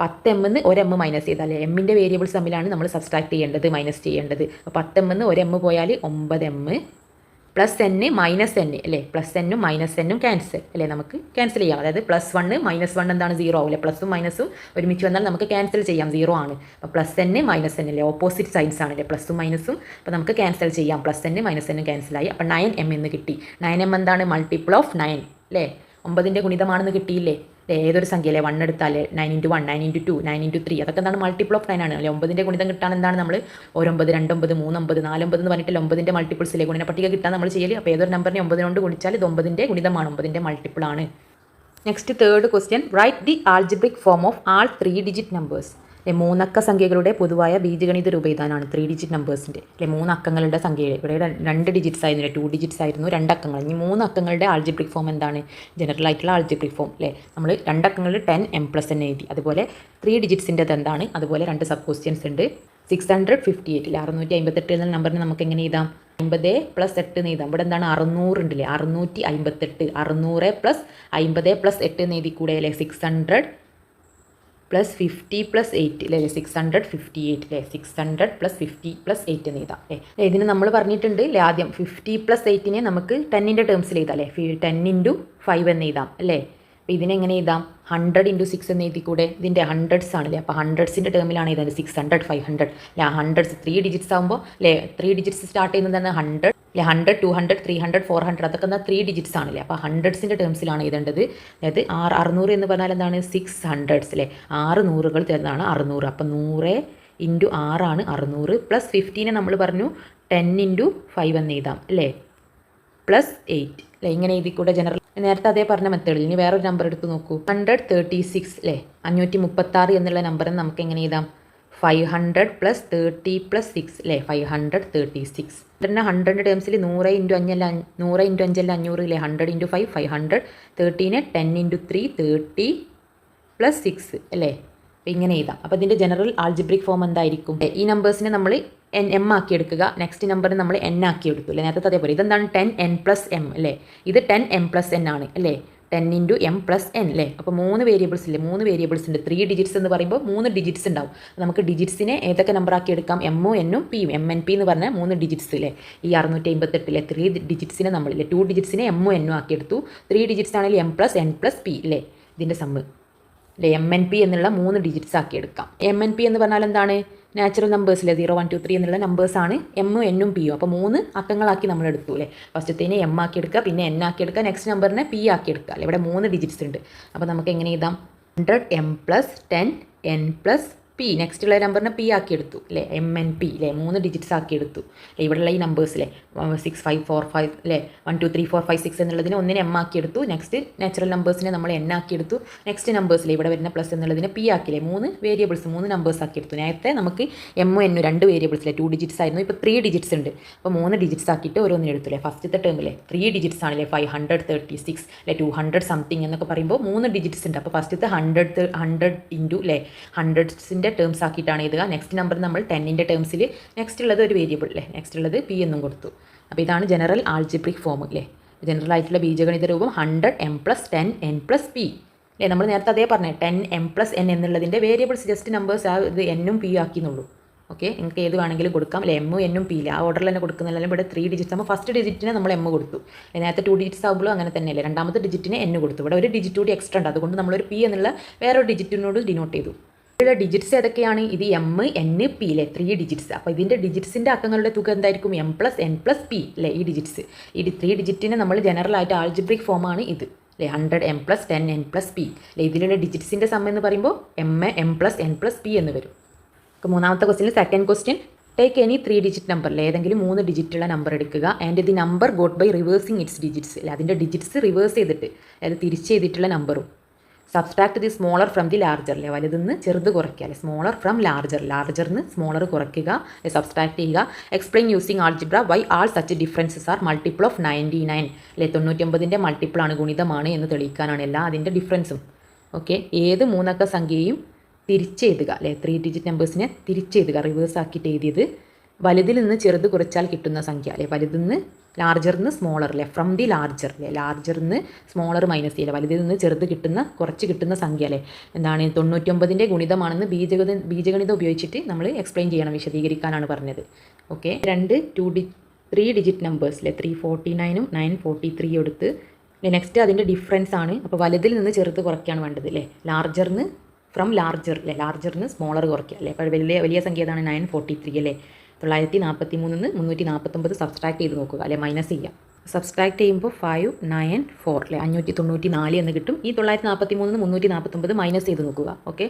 10m എന്ന് 1m മൈനസ് ചെയ്താൽ എമ്മിൻ്റെ വേരിയബിൾസ് തമ്മിലാണ് നമ്മൾ സബ്സ്ട്രാക്ട് ചെയ്യേണ്ടത്, മൈനസ് ചെയ്യേണ്ടത്. അപ്പോൾ 10m എന്ന് 1m പോയാൽ 9m plus N minus N അല്ലേ, പ്ലസ് എന്നും മൈനസ് എന്നും ക്യാൻസൽ അല്ലേ, നമുക്ക് ക്യാൻസൽ ചെയ്യാം. അതായത് +1 -1 എന്താണ് 0 ആവില്ലേ, പ്ലസും മൈനസും ഒരുമിച്ച് വന്നാൽ നമുക്ക് ക്യാൻസൽ ചെയ്യാം, 0 ആണ്. അപ്പോൾ പ്ലസ് എൻ മൈനസ് എൻ അല്ലേ, ഓപ്പോസിറ്റ് സൈഡ്സ് ആണല്ലേ പ്ലസും മൈനസും. അപ്പോൾ നമുക്ക് ക്യാൻസൽ ചെയ്യാം, പ്ലസ് എൻ മൈനസ് എന്നും ക്യാൻസലായി. അപ്പോൾ 9m എന്ന് കിട്ടി. 9m എന്താണ് മൾട്ടിപ്പിൾ ഓഫ് 9 അല്ലേ, 9ൻ്റെ ഗുണിതമാണെന്ന് കിട്ടിയില്ലേ. ഏതൊരു സംഖ്യ അല്ലേ, 1 എടുത്താൽ 9 × 1 9 × 2 9 × 3 അതൊക്കെ എന്താണ് മൾട്ടിപ്പിൾ ഓഫ് 9 ആണ് അല്ലേ. 9ൻ്റെ ഗുണിതം കിട്ടാൻ എന്താണ് നമ്മൾ 1 9 2 9 3 9 4 9 എന്ന് പറഞ്ഞിട്ട് 9ൻ്റെ മൾട്ടിപ്പിൾസിലെ ഗുണന പട്ടിക കിട്ടാൻ നമ്മൾ ചെയ്യല്. അപ്പോൾ ഏതൊരു നമ്പറിനെ 9 കൊണ്ട് ഗുണിച്ചാൽ ഇത് 9ൻ്റെ ഗുണിതമാണ്, 9ൻ്റെ മൾട്ടിപ്പിൾ ആണ്. Next third question, write the algebraic form of all 3 digit numbers. മൂന്നക്ക സംഖ്യകളുടെ പൊതുവായ ബീജഗണിത രൂപം ഇതാണ് 3 ഡിജിറ്റ് നമ്പേഴ്സിൻ്റെ അല്ലെ. 3 അക്കങ്ങളുടെ സംഖ്യ, ഇവിടെ 2 ഡിജിറ്റ്സ് ആയിരുന്നു, 2 ഡിജിറ്റ്സ് ആയിരുന്നു, 2 അക്കങ്ങൾ. ഇനി 3 അക്കങ്ങളുടെ ആൾജിബ്രിക് ഫോം എന്താണ്, ജനറൽ ആയിട്ടുള്ള ആൾജിബ്രിക് ഫോം അല്ലേ. നമ്മൾ 2 അക്കങ്ങളിൽ 10m പ്ലസ് എൻ എഴുതി. അതുപോലെ 3 ഡിജിറ്റ്സിൻ്റെത് എന്താണ്, അതുപോലെ 2 സബ് ക്വസ്റ്റ്യൻസ് ഉണ്ട്. 658 658 എന്ന നമ്പറിന് നമുക്ക് എങ്ങനെ എഴുതാം, 50 + 8 എന്ന് എഴുതാം. ഇവിടെ എന്താണ് 600 ഉണ്ടല്ലേ, 658 600 + 50 + 8 എന്ന് എഴുതി കൂടെ അല്ലേ. 600 + 50 + 8 അല്ലേ, 658 അല്ലേ, 600 + 50 + 8 എന്ന് എഴുതാം അല്ലേ. ഇതിന് നമ്മൾ പറഞ്ഞിട്ടുണ്ട് അല്ലേ, ആദ്യം 50 + 8നെ നമുക്ക് 10ൻ്റെ ടേംസിൽ എഴുതാം അല്ലേ, 10 × 5 എന്ന് എഴുതാം അല്ലേ. അപ്പോൾ ഇതിനെങ്ങനെ എഴുതാം, 100 × 6 എന്ന് എഴുതി കൂടെ. ഇതിൻ്റെ ഹൺഡ്രഡ്സ് ആണല്ലേ, അപ്പോൾ ഹൺഡ്രഡ്സിൻ്റെ ടേമിലാണ് എഴുതുന്നത്. 600 500 അല്ലേ, ഹൺഡ്രഡ്സ് 3 ഡിജിറ്റ്സ് ആകുമ്പോൾ അല്ലേ, 3 ഡിജിറ്റ്സ് സ്റ്റാർട്ട് ചെയ്യുന്നത് 100 അല്ലേ, 100 200 300 400 അതൊക്കെ എന്നാൽ 3 ഡിജിറ്റ്സ് ആണല്ലേ. അപ്പോൾ ഹൺഡ്രഡ്സിൻ്റെ ടേംസിലാണ് എഴുതേണ്ടത്. അതായത് 600 എന്ന് പറഞ്ഞാൽ എന്താണ് 600 അല്ലേ, 6 നൂറുകൾ ചേർന്നാണ് 600. അപ്പോൾ 100 × 6 ആണ് 600 + 15നെ നമ്മൾ പറഞ്ഞു 10 × 5 എന്ന് എഴുതാം അല്ലേ, +8 അല്ലേ. ഇങ്ങനെ എഴുതി കൂടെ ജനറൽ നേരത്തെ അതേ പറഞ്ഞ മെത്തേഡിൽ. ഇനി വേറൊരു നമ്പർ എടുത്ത് നോക്കൂ, 136 അല്ലേ, 536 എന്നുള്ള നമ്പറിന് നമുക്ക് എങ്ങനെ എഴുതാം, 500 + 30 + 6 അല്ലേ, 536. പിന്നെ 100ൻ്റെ ടേംസിൽ 100 × 5 അല്ല 100 × 5 അല്ല 500 അല്ലേ, 100 × 5 500, 30നെ 10 × 3 30 + 6 അല്ലേ. അപ്പോൾ ഇങ്ങനെ എഴുതാം. അപ്പോൾ ഇതിൻ്റെ ജനറൽ ആൾജിബ്രിക് ഫോം എന്തായിരിക്കും, ഈ നമ്പേഴ്സിനെ നമ്മൾ m ആക്കി എടുക്കുക, നെക്സ്റ്റ് നമ്പറിന് നമ്മൾ n ആക്കി എടുത്തു അല്ലേ, നേരത്തെ അതേപോലെ. ഇതെന്താണ് 10n + m അല്ലേ, ഇത് 10m + n ആണ് അല്ലേ, 10 × m + n അല്ലേ. അപ്പോൾ 3 വേരിയബിൾസ് ഇല്ലേ, 3 വേരിയബിൾസ് ഉണ്ട്. 3 ഡിജിറ്റ്സ് എന്ന് പറയുമ്പോൾ 3 ഡിജിറ്റ്സ് ഉണ്ടാവും. നമുക്ക് ഡിജിറ്റ്സിനെ ഏതൊക്കെ നമ്പർ ആക്കി എടുക്കാം, m ഉം n ഉം p ഉം. mnp എന്ന് പറഞ്ഞാൽ 3 ഡിജിറ്റ്സ് അല്ലേ. ഈ 658 3 ഡിജിറ്റ്സിനെ നമ്മളില്ലേ 2 ഡിജിറ്റ്സിനെ m ഉം n ഉം ആക്കി എടുത്തു. 3 ഡിജിറ്റ്സ് ആണെങ്കിൽ m + n + p അല്ലേ, ഇതിൻ്റെ സമ്മ് അല്ലേ. mnp എന്നുള്ള 3 ഡിജിറ്റ്സ് ആക്കി എടുക്കാം. mnp എന്ന് പറഞ്ഞാൽ എന്താണ്, നാച്ചുറൽ നമ്പേഴ്സിലെ 0 1 2 3 എന്നുള്ള നമ്പേഴ്സാണ് m ഉം n ഉം p ഉം. അപ്പോൾ 3 അക്കങ്ങളാക്കി നമ്മൾ എടുത്തു അല്ലേ. ഫസ്റ്റത്തേനെ m ആക്കി എടുക്കുക, പിന്നെ n ആക്കി എടുക്കുക, നെക്സ്റ്റ് നമ്പറിനെ p ആക്കി എടുക്കുക അല്ലേ. ഇവിടെ 3 ഡിജിറ്റ്സ് ഉണ്ട്. അപ്പോൾ നമുക്ക് എങ്ങനെ എഴുതാം, 100m + 10 n + p. നെക്സ്റ്റ് ഉള്ള നമ്പറിനെ p ആക്കി എടുത്തു അല്ലേ, mnp അല്ലേ, 3 ഡിജിറ്റ്സ് ആക്കി എടുത്തു. ഇവിടെയുള്ള ഈ നമ്പേഴ്സിലെ 6 5 4 5 അല്ലേ, 1 2 3 4 5 6 എന്നുള്ളതിന് ഒന്നിനെ m ആക്കി എടുത്തു. നെക്സ്റ്റ് നാച്ചുറൽ നമ്പേഴ്സിനെ നമ്മൾ n ആക്കി എടുത്തു. നെക്സ്റ്റ് നമ്പേഴ്സിൽ ഇവിടെ വരുന്ന പ്ലസ് എന്നുള്ളതിനെ p ആക്കിയില്ലേ, 3 വേരിയബിൾസ് 3 നമ്പേഴ്സ് ആക്കി എടുത്തു. നേരത്തെ നമുക്ക് m ഉം n ഉം 2 വേരിയബിൾസിലെ 2 ഡിജിറ്റ്സ് ആയിരുന്നു. ഇപ്പോൾ 3 ഡിജിറ്റ്സ് ഉണ്ട്. അപ്പോൾ 3 ഡിജിറ്റ്സ് ആക്കിയിട്ട് ഓരോന്നിനെ എടുത്തുല്ലേ. ഫസ്റ്റത്തെ ടേമിലെ 3 ഡിജിറ്റ്സ് ആണല്ലേ, 536 അല്ലേ, 200 സംതിങ് എന്നൊക്കെ പറയുമ്പോൾ 3 ഡിജിറ്റ്സ് ഉണ്ട്. അപ്പോൾ ഫസ്റ്റത്തെ 100 × അല്ലേ, ഹൺഡ്രഡ്സിൻ്റെ ടേംസ് ആക്കിയിട്ടാണ് എഴുതുക. നെക്സ്റ്റ് നമ്പർ നമ്മൾ 10ൻ്റെ ടേംസിൽ, നെക്സ്റ്റ് ഉള്ളത് ഒരു വേരിയബിൾ അല്ലേ, നെക്സ്റ്റ് ഉള്ളത് p എന്നും കൊടുത്തു. അപ്പോൾ ഇതാണ് ജനറൽ ആൾജിബ്രിക് ഫോം അല്ലേ, ജനറൽ ആയിട്ടുള്ള ബീജഗണിത രൂപം 100m + 10n + p അല്ലേ. നമ്മൾ നേരത്തെ അതേ പറഞ്ഞേ 10m + n എന്നുള്ളതിൻ്റെ വേരിയബിൾസ് ജസ്റ്റ് നമ്പേഴ്സ് ആ ഇത് n ഉം p ആക്കിയെന്നുള്ളൂ. ഓക്കെ, നിങ്ങൾക്ക് ഏത് വേണമെങ്കിലും കൊടുക്കാം അല്ലേ, m ഉം n ഉം p ഇല്ല, ആ ഓർഡറിൽ തന്നെ കൊടുക്കുന്നില്ല. ഇവിടെ 3 ഡിജിറ്റ്സ് ആകുമ്പോൾ ഫസ്റ്റ് ഡിജിറ്റിനെ നമ്മൾ m കൊടുത്തു. നേരത്തെ 2 ഡിജിറ്റ്സ് ആകുമ്പോഴും അങ്ങനെ തന്നെയല്ലേ, രണ്ടാമത്തെ ഡിജിറ്റിനെ n കൊടുത്തു. ഇവിടെ ഒരു ഡിജിറ്റ് കൂടി എക്സ്ട്രാ ഉണ്ട്, അതുകൊണ്ട് നമ്മളൊരു p എന്നുള്ള വേറൊരു ഡിജിറ്റിനോട് ഡിനോട്ട് ചെയ്തു. ഇവിടെ ഡിജിറ്റ്സ് ഏതൊക്കെയാണ്, ഇത് m n p അല്ലേ, 3 ഡിജിറ്റ്സ്. അപ്പോൾ ഇതിൻ്റെ ഡിജിറ്റ്സിൻ്റെ അക്കങ്ങളുടെ തുക എന്തായിരിക്കും, m + n + p അല്ലേ. ഈ ഡിജിറ്റ്സ്, ഈ 3 ഡിജിറ്റിനെ നമ്മൾ ജനറൽ ആയിട്ട് ആൾജിബ്രിക് ഫോമാണ് ഇത് അല്ലേ 100m+10n+p അല്ലേ ഇതിലുള്ള ഡിജിറ്റ്സിൻ്റെ സം എന്ന് പറയുമ്പോൾ m+n+p എന്ന് വരും. അപ്പോൾ മൂന്നാമത്തെ question second question take any 3 digit number അല്ലേ ഏതെങ്കിലും 3 ഡിജിറ്റുള്ള നമ്പർ എടുക്കുക and the number got by reversing its digits അല്ലേ അതിൻ്റെ ഡിജിറ്റ്സ് റിവേഴ്സ് ചെയ്തിട്ട് അതായത് തിരിച്ച് ചെയ്തിട്ടുള്ള നമ്പറും subtract the smaller from the larger അല്ലേ വലുതെന്ന് ചെറുത് കുറയ്ക്കുക അല്ലെ സ്മോളർ ഫ്രം ലാർജറിന് സ്മോളർ കുറയ്ക്കുക സബ്സ്ട്രാക്ട് ചെയ്യുക explain using algebra why all such differences are multiple of 99 അല്ലെ 99ൻ്റെ മൾട്ടിപ്പിളാണ് ഗുണിതമാണ് എന്ന് തെളിയിക്കാനാണ് എല്ലാ അതിൻ്റെ ഡിഫറൻസും. ഓക്കെ ഏത് മൂന്നക്ക സംഖ്യയും തിരിച്ചെഴുതുക അല്ലേ 3 ഡിജിറ്റ് നമ്പേഴ്സിനെ തിരിച്ചെഴുതുക റിവേഴ്സ് ആക്കിയിട്ട് എഴുതിയത് വലുതിൽ നിന്ന് ചെറുത് കുറച്ചാൽ കിട്ടുന്ന സംഖ്യ അല്ലേ വലുതിൽ നിന്ന് ലാർജറിൽ നിന്ന് സ്മോളർ അല്ലേ ഫ്രം ദി ലാർജർ അല്ലേ ലാർജറിൽ നിന്ന് സ്മോളർ മൈനസ് ചെയ്യില്ല വലുതിൽ നിന്ന് ചെറുത് കുറച്ച് കിട്ടുന്ന സംഖ്യ അല്ലേ എന്താണ് 99ൻ്റെ ഗുണിതമാണെന്ന് ബീജഗണിതം ഉപയോഗിച്ചിട്ട് നമ്മൾ എക്സ്പ്ലെയിൻ ചെയ്യണം വിശദീകരിക്കാനാണ് പറഞ്ഞത്. ഓക്കെ 3 ഡിജിറ്റ് നമ്പേഴ്സ് അല്ലേ 349ഉം 943 എടുത്ത് നെക്സ്റ്റ് അതിൻ്റെ ഡിഫറൻസ് ആണ്. അപ്പോൾ വലുതിൽ നിന്ന് ചെറുത് കുറയ്ക്കാണ് വേണ്ടത് അല്ലേ ലാർജറിന് ഫ്രം ലാർജർ അല്ലേ ലാർജറിന് സ്മോളർ കുറയ്ക്കുക അല്ലേ അപ്പോൾ വലിയ സംഖ്യ ഏതാണ് 943 അല്ലേ 943 349 സബ്സ്ട്രാക്ട് ചെയ്ത് നോക്കുക അല്ലെ മൈനസ് ചെയ്യുക. സബ്സ്ട്രാക്ട് ചെയ്യുമ്പോൾ 594 അല്ലേ 594 എന്ന് കിട്ടും. ഈ 943 349 മൈനസ് ചെയ്ത് നോക്കുക. ഓക്കെ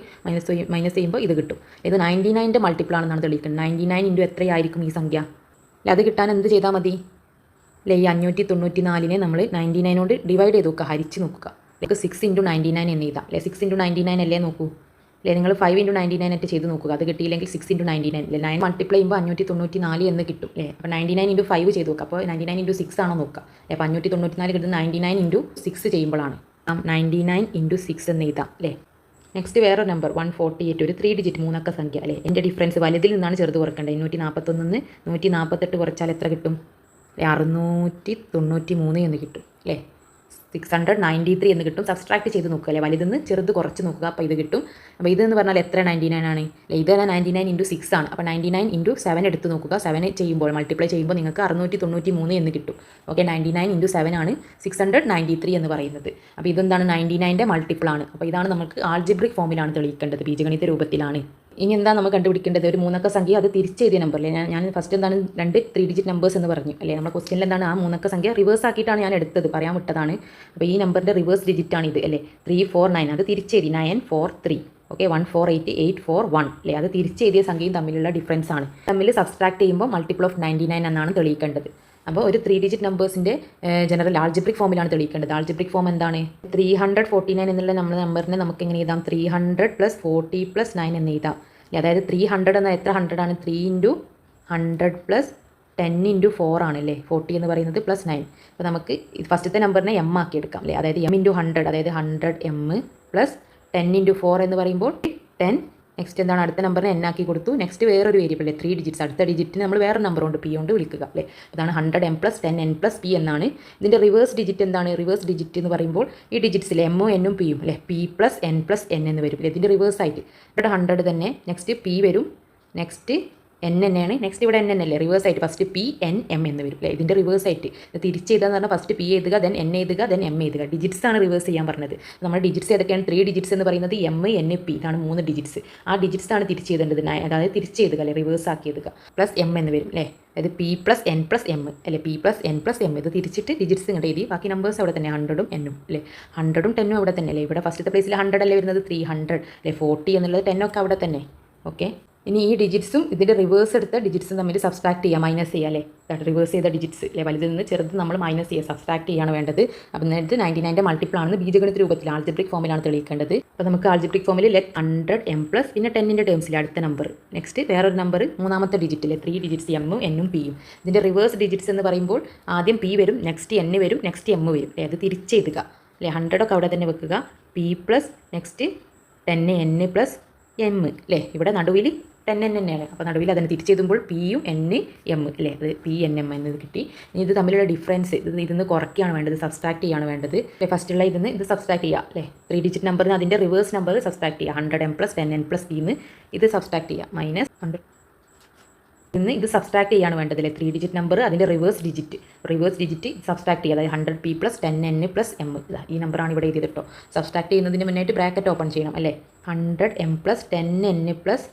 മൈനസ് ചെയ്യുമ്പോൾ ഇത് കിട്ടും. ഇത് 99ൻ്റെ മൾട്ടിപ്പിൾ ആണെന്നാണ് തെളിയിക്കുന്നത്. 99 ഇൻറ്റു എത്രയായിരിക്കും ഈ സംഖ്യ അല്ലെ അത് കിട്ടാൻ എന്ത് ചെയ്താൽ മതി അല്ലേ ഈ 594നെ നമ്മൾ 99 കൊണ്ട് ഡിവൈഡ് ചെയ്ത് നോക്കുക ഹരിച്ച് നോക്കുക ലൈക്ക് 6 × 99 എന്ന് എഴുതാം അല്ലേ 6 × 99 അല്ലേ നോക്കൂ അല്ലേ നിങ്ങൾ 5 × 99 ആയിട്ട് ചെയ്ത് നോക്കുക അത് കിട്ടിയില്ലെങ്കിൽ 6 × 99 അല്ലേ 9 മൾട്ടിപ്ലൈ ചെയ്യുമ്പോൾ 594 എന്ന് കിട്ടും അല്ലേ അപ്പോൾ 99 × 5 ചെയ്ത് നോക്കുക അപ്പോൾ 99 × 6 ആണോ നോക്കുക അല്ലേ അപ്പോൾ 594 കിട്ടുന്നത് 99 × 6 ചെയ്യുമ്പോഴാണ് 99 × 6 എന്ന് എഴുതാം അല്ലേ. നെക്സ്റ്റ് വേറെ നമ്പർ 148 ഒരു 3 ഡിജിറ്റ് മൂന്നക്ക സംഖ്യ അല്ലേ എൻ്റെ ഡിഫറൻസ് വലുതിൽ നിന്നാണ് ചെറുത് കുറക്കേണ്ടത് 241 148 കുറച്ചാൽ എത്ര കിട്ടും 693 എന്ന് കിട്ടും അല്ലേ 693 എന്ന് കിട്ടും. സബ്സ്ട്രാക്ട് ചെയ്ത് നോക്കുക അല്ലേ വലുതിൽ നിന്ന് ചെറുത് കുറച്ച് നോക്കുക അപ്പോൾ ഇത് കിട്ടും. അപ്പോൾ ഇതെന്ന് പറഞ്ഞാൽ എത്ര 99 ആണ് അല്ലേ ഇത് 99 × 6 ആണ്. അപ്പോൾ 99 × 7 എടുത്ത് നോക്കുക 7 ചെയ്യുമ്പോൾ മൾട്ടിപ്ലൈ ചെയ്യുമ്പോൾ നിങ്ങൾക്ക് 693 എന്ന് കിട്ടും. ഓക്കെ 99 × 7 ആണ് 693 എന്ന് പറയുന്നത്. അപ്പോൾ ഇതെന്താണ് 99ൻ്റെ മൾട്ടിപ്പിൾ ആണ്. അപ്പോൾ ഇതാണ് നമുക്ക് ആൾജിബ്രിക് ഫോമിലാണ് തെളിയിക്കേണ്ടത് ബീജഗണിത രൂപത്തിലാണ്. ഇനി എന്താ നമ്മൾ കണ്ടുപിടിക്കേണ്ടത് ഒരു മൂന്നക്ക സംഖ്യ അത് തിരിച്ചെഴുതിയ നമ്പർ അല്ലേ ഞാൻ ഫസ്റ്റ് എന്താണ് 3 ഡിജിറ്റ് നമ്പേഴ്സ് എന്ന് പറഞ്ഞു അല്ലേ നമ്മുടെ ക്വസ്റ്റ്യനിൽ എന്താണ് ആ മൂന്നക്ക സംഖ്യ റിവേഴ്സ് ആക്കിയിട്ടാണ് ഞാൻ എടുത്തത് പറയാൻ വിട്ടതാണ്. അപ്പോൾ ഈ നമ്പറിൻ്റെ റിവേഴ്സ് ഡിജിറ്റ് ആണ് ഇത് അല്ലേ 349 അത് തിരിച്ചെഴുതി 943 ഓക്കെ 14841 അല്ലേ അത് തിരിച്ചെഴുതിയ സംഖ്യയും തമ്മിലുള്ള ഡിഫറൻസ് ആണ് തമ്മിൽ സബ്സ്ട്രാക്ട് ചെയ്യുമ്പോൾ മൾട്ടിപ്പിൾ ഓഫ് 99 എന്നാണ് തെളിയിക്കേണ്ടത്. അപ്പോൾ ഒരു 3 ഡിജിറ്റ് നമ്പേഴ്സിൻ്റെ ജനറൽ ആൾജിബ്രിക് ഫോമിലാണ് തെളിയിക്കേണ്ടത്. ആൾജിബ്രിക് ഫോം എന്താണ് 349 എന്നുള്ള നമ്മുടെ നമ്പറിനെ നമുക്ക് എങ്ങനെ എഴുതാം 300 + 40 + 9 എന്ന് എഴുതാം അതായത് 300 എന്നാൽ എത്ര 100 ആണ് 3 × 100 + 10 × 4 ആണല്ലേ 40 എന്ന് പറയുന്നത് +9. അപ്പോൾ നമുക്ക് ഫസ്റ്റത്തെ നമ്പറിനെ m ആക്കി എടുക്കാം അല്ലേ അതായത് m × 100 അതായത് 100m + 10 × 4 എന്ന് പറയുമ്പോൾ 10. നെക്സ്റ്റ് എന്താണ് അടുത്ത നമ്പറിനെ n ആക്കി കൊടുത്തു. നെക്സ്റ്റ് വേറൊരു വേരിയബിൾ 3 ഡിജിറ്റ്സ് അടുത്ത ഡിജിറ്റിന് നമ്മൾ വേറെ നമ്പർ കൊണ്ട് p കൊണ്ട് വിളിക്കുക അല്ലേ അതാണ് 100m + 10n + p എന്നാണ്. ഇതിൻ്റെ റിവേഴ്സ് ഡിജിറ്റ് എന്താണ് റിവേഴ്സ് ഡിജിറ്റ് എന്ന് പറയുമ്പോൾ ഈ ഡിജിറ്റ്സിൽ എമ്മും എന്നും പിയും അല്ലേ p + n + n എന്ന് വരും അല്ലേ ഇതിൻ്റെ റിവേഴ്സ് ആയിട്ട് ഇവിടെ 100 തന്നെ നെക്സ്റ്റ് p വരും നെക്സ്റ്റ് n തന്നെയാണ് നെക്സ്റ്റ് ഇവിടെ n എന്നല്ലേ റിവേഴ്സ് ആയിട്ട് ഫസ്റ്റ് p n m എന്ന് വരും അല്ലേ ഇതിൻ്റെ റിവേഴ്സ് ആയിട്ട് തിരിച്ച് ചെയ്താന്ന് പറഞ്ഞാൽ ഫസ്റ്റ് p എഴുതുക ദെൻ n എഴുതുക ദെൻ m എഴുതുക ഡിജിറ്റ്സ് ആണ് റിവേഴ്സ് ചെയ്യാൻ പറഞ്ഞത്. നമ്മുടെ ഡിജിറ്റ്സ് ഏതൊക്കെയാണ് 3 ഡിജിറ്റ്സ് എന്ന് പറയുന്നത് m n p ഇതാണ് 3 ഡിജിറ്റ്സ് ആ ഡിജിറ്റ്സ് ആണ് തിരിച്ച് ചെയ്തേണ്ടത് അതായത് തിരിച്ച് എഴുതുക അല്ലേ റിവേഴ്സ് ആക്കി എഴുതുക +m എന്ന് വരും അല്ലേ അതായത് p + n + m അല്ലേ p + n + m ഇത് തിരിച്ചിട്ട് ഡിജിറ്റ്സ് ഇങ്ങോട്ട് എഴുതി ബാക്കി നമ്പേഴ്സ് അവിടെ തന്നെ 100ഉം n അല്ലേ 100ഉം 10ഉം അവിടെ തന്നെ അല്ലേ ഇവിടെ ഫസ്റ്റത്തെ പ്ലേസിൽ 100 അല്ലേ വരുന്നത് 300 അല്ലേ 40 എന്നുള്ളത് 10 ഒക്കെ അവിടെ തന്നെ. ഓക്കെ ഇനി ഈ ഡിജിറ്റ്സും ഇതിൻ്റെ റിവേഴ്സ് എടുത്ത ഡിജിറ്റ്സും തമ്മിൽ സബ്സ്ട്രാക്ട് ചെയ്യുക മൈനസ് ചെയ്യുക അല്ലേ റിവേഴ്സ് ചെയ്ത ഡിജിറ്റ്സ് അല്ലേ വലുതിൽ നിന്ന് ചെറുത് നമ്മൾ മൈനസ് ചെയ്യുക സബ്സ്ട്രാക്ട് ചെയ്യാണ് വേണ്ടത്. അപ്പം എന്നിട്ട് 99ൻ്റെ മൾട്ടിപ്പിൾ ആണെന്ന് ബീജഗണിത രൂപത്തിൽ ആൾജിബ്രിക് ഫോമിലാണ് തെളിയിക്കേണ്ടത്. അപ്പോൾ നമുക്ക് ആൾജിബ്രിക് ഫോമിൽ ലെറ്റ് 100m + പിന്നെ 10ൻ്റെ ടേംസിൽ അടുത്ത നമ്പർ നെക്സ്റ്റ് വേറൊരു നമ്പർ മൂന്നാമത്തെ ഡിജിറ്റിലെ 3 ഡിജിറ്റ്സ് എമ്മും എന്നും പിയും ഇതിൻ്റെ റിവേഴ്സ് ഡിജിറ്റ്സ് എന്ന് പറയുമ്പോൾ ആദ്യം p വരും നെക്സ്റ്റ് n വരും നെക്സ്റ്റ് m വരും അല്ലേ അത് തിരിച്ച് എഴുതുക അല്ലേ 100 ഒക്കെ അവിടെ തന്നെ വെക്കുക p + നെക്സ്റ്റ് 10 n + m അല്ലേ ഇവിടെ നടുവിൽ 10n തന്നെയാണ് അപ്പോൾ നടുവിൽ അതിന് തിരിച്ചെഴുതുമ്പോൾ പിയും n m അല്ലേ അത് p-n-m എന്നത് കിട്ടി. ഇനി ഇത് തമ്മിലുള്ള ഡിഫറൻസ് ഇതിന്ന് കുറയ്ക്കുകയാണ് വേണ്ടത് സബ്സ്ട്രാക്ട് ചെയ്യാണ് വേണ്ടത് അല്ലേ ഫസ്റ്റുള്ള ഇത് സബ്സ്ട്രാക്ട് ചെയ്യുക അല്ലേ 3 ഡിജിറ്റ് നമ്പറിന് അതിൻ്റെ റിവേഴ്സ് നമ്പർ സബ്സ്ട്രാക്ട് ചെയ്യുക 100m + 10n + p എന്ന് ഇത് സബ്സ്ട്രാക്ട് ചെയ്യുക -100 ഇന്ന് ഇത് സബ്സ്ട്രാക്ട് ചെയ്യാണ് വേണ്ടത് അല്ലേ 3 ഡിജിറ്റ് നമ്പർ അതിൻ്റെ റിവേഴ്സ് ഡിജിറ്റ് സബ്സ്ട്രാക്ട് ചെയ്യുക അതായത് 100p + 10n + m ഈ നമ്പറാണ് ഇവിടെ എഴുതിയത് കേട്ടോ. സബ്സ്ട്രാക്ട് ചെയ്യുന്നതിന് മുന്നായിട്ട് ബ്രാക്കറ്റ് ഓപ്പൺ ചെയ്യണം അല്ലേ 100m + 10n +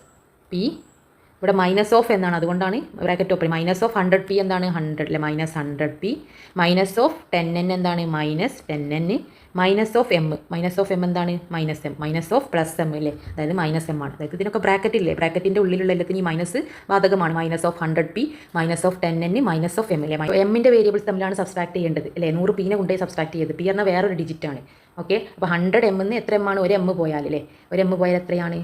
p ഇവിടെ മൈനസ് ഓഫ് എന്നാണ്, അതുകൊണ്ടാണ് bracket open. Minus of 100p എന്താണ് 100 അല്ലേ, minus 100p. Minus of 10n എന്താണ് minus 10n. Minus of M, minus of M എന്താണ് minus M. Minus of plus M അല്ലേ, അതായത് മൈനസ് എം ആണ്. അതായത് ഇതിനൊക്കെ ബ്രാക്കറ്റ് ഇല്ലേ, ബ്രാക്കറ്റിൻ്റെ ഉള്ളിലുള്ള എല്ലാത്തിനും ഈ മൈനസ് ബാധകമാണ്. Minus of 100p, minus of 10n, minus of M അല്ലേ. എമ്മിൻ്റെ വേരിയബിൾസ് തമ്മിലാണ് സബ്സ്ട്രാക്ട് ചെയ്യേണ്ടത് അല്ലേ. 100p കൊണ്ടുപോയി സബ്സ്ട്രാക്ട് ചെയ്ത്, പി പറഞ്ഞാൽ വേറൊരു ഡിജിറ്റാണ്. ഓക്കെ, അപ്പോൾ 100 എം എന്ന് എത്ര എം ആണ്, ഒരു എം പോയാൽ അല്ലേ, ഒരു എം പോയാൽ എത്രയാണ്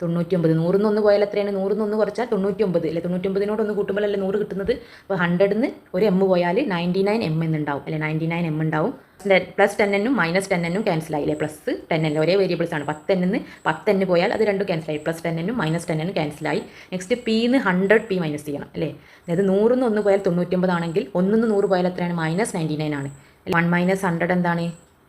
99. 100 1 പോയാൽ എത്രയാണ്, 100 1 കുറച്ചാൽ 99 അല്ലേ. 99 ഒന്ന് കൂട്ടുമ്പോഴല്ലേ 100 കിട്ടുന്നത്. അപ്പോൾ 100 ഒരു എം പോയാൽ 99 എം എന്നുണ്ടാവും അല്ലേ, 99 എം ഉണ്ടാവും. Plus 10n minus 10n cancel ആയില്ലേ, പ്ലസ് 10n ഒരേ വേരിയബിൾസ് ആണ്. 10n പോയാൽ അത് രണ്ടും ക്യാൻസൽ ആയി, plus 10n minus 10n cancel ആയി. നെക്സ്റ്റ് പിന്ന് 100p മൈനസ് ചെയ്യണം അല്ലേ. അതായത് 100 1 പോയാൽ 99 ആണെങ്കിൽ 1 100 പോയാൽ എത്രയാണ് മൈനസ് 99 ആണ്. 1 മൈനസ് 100 എന്താണ്,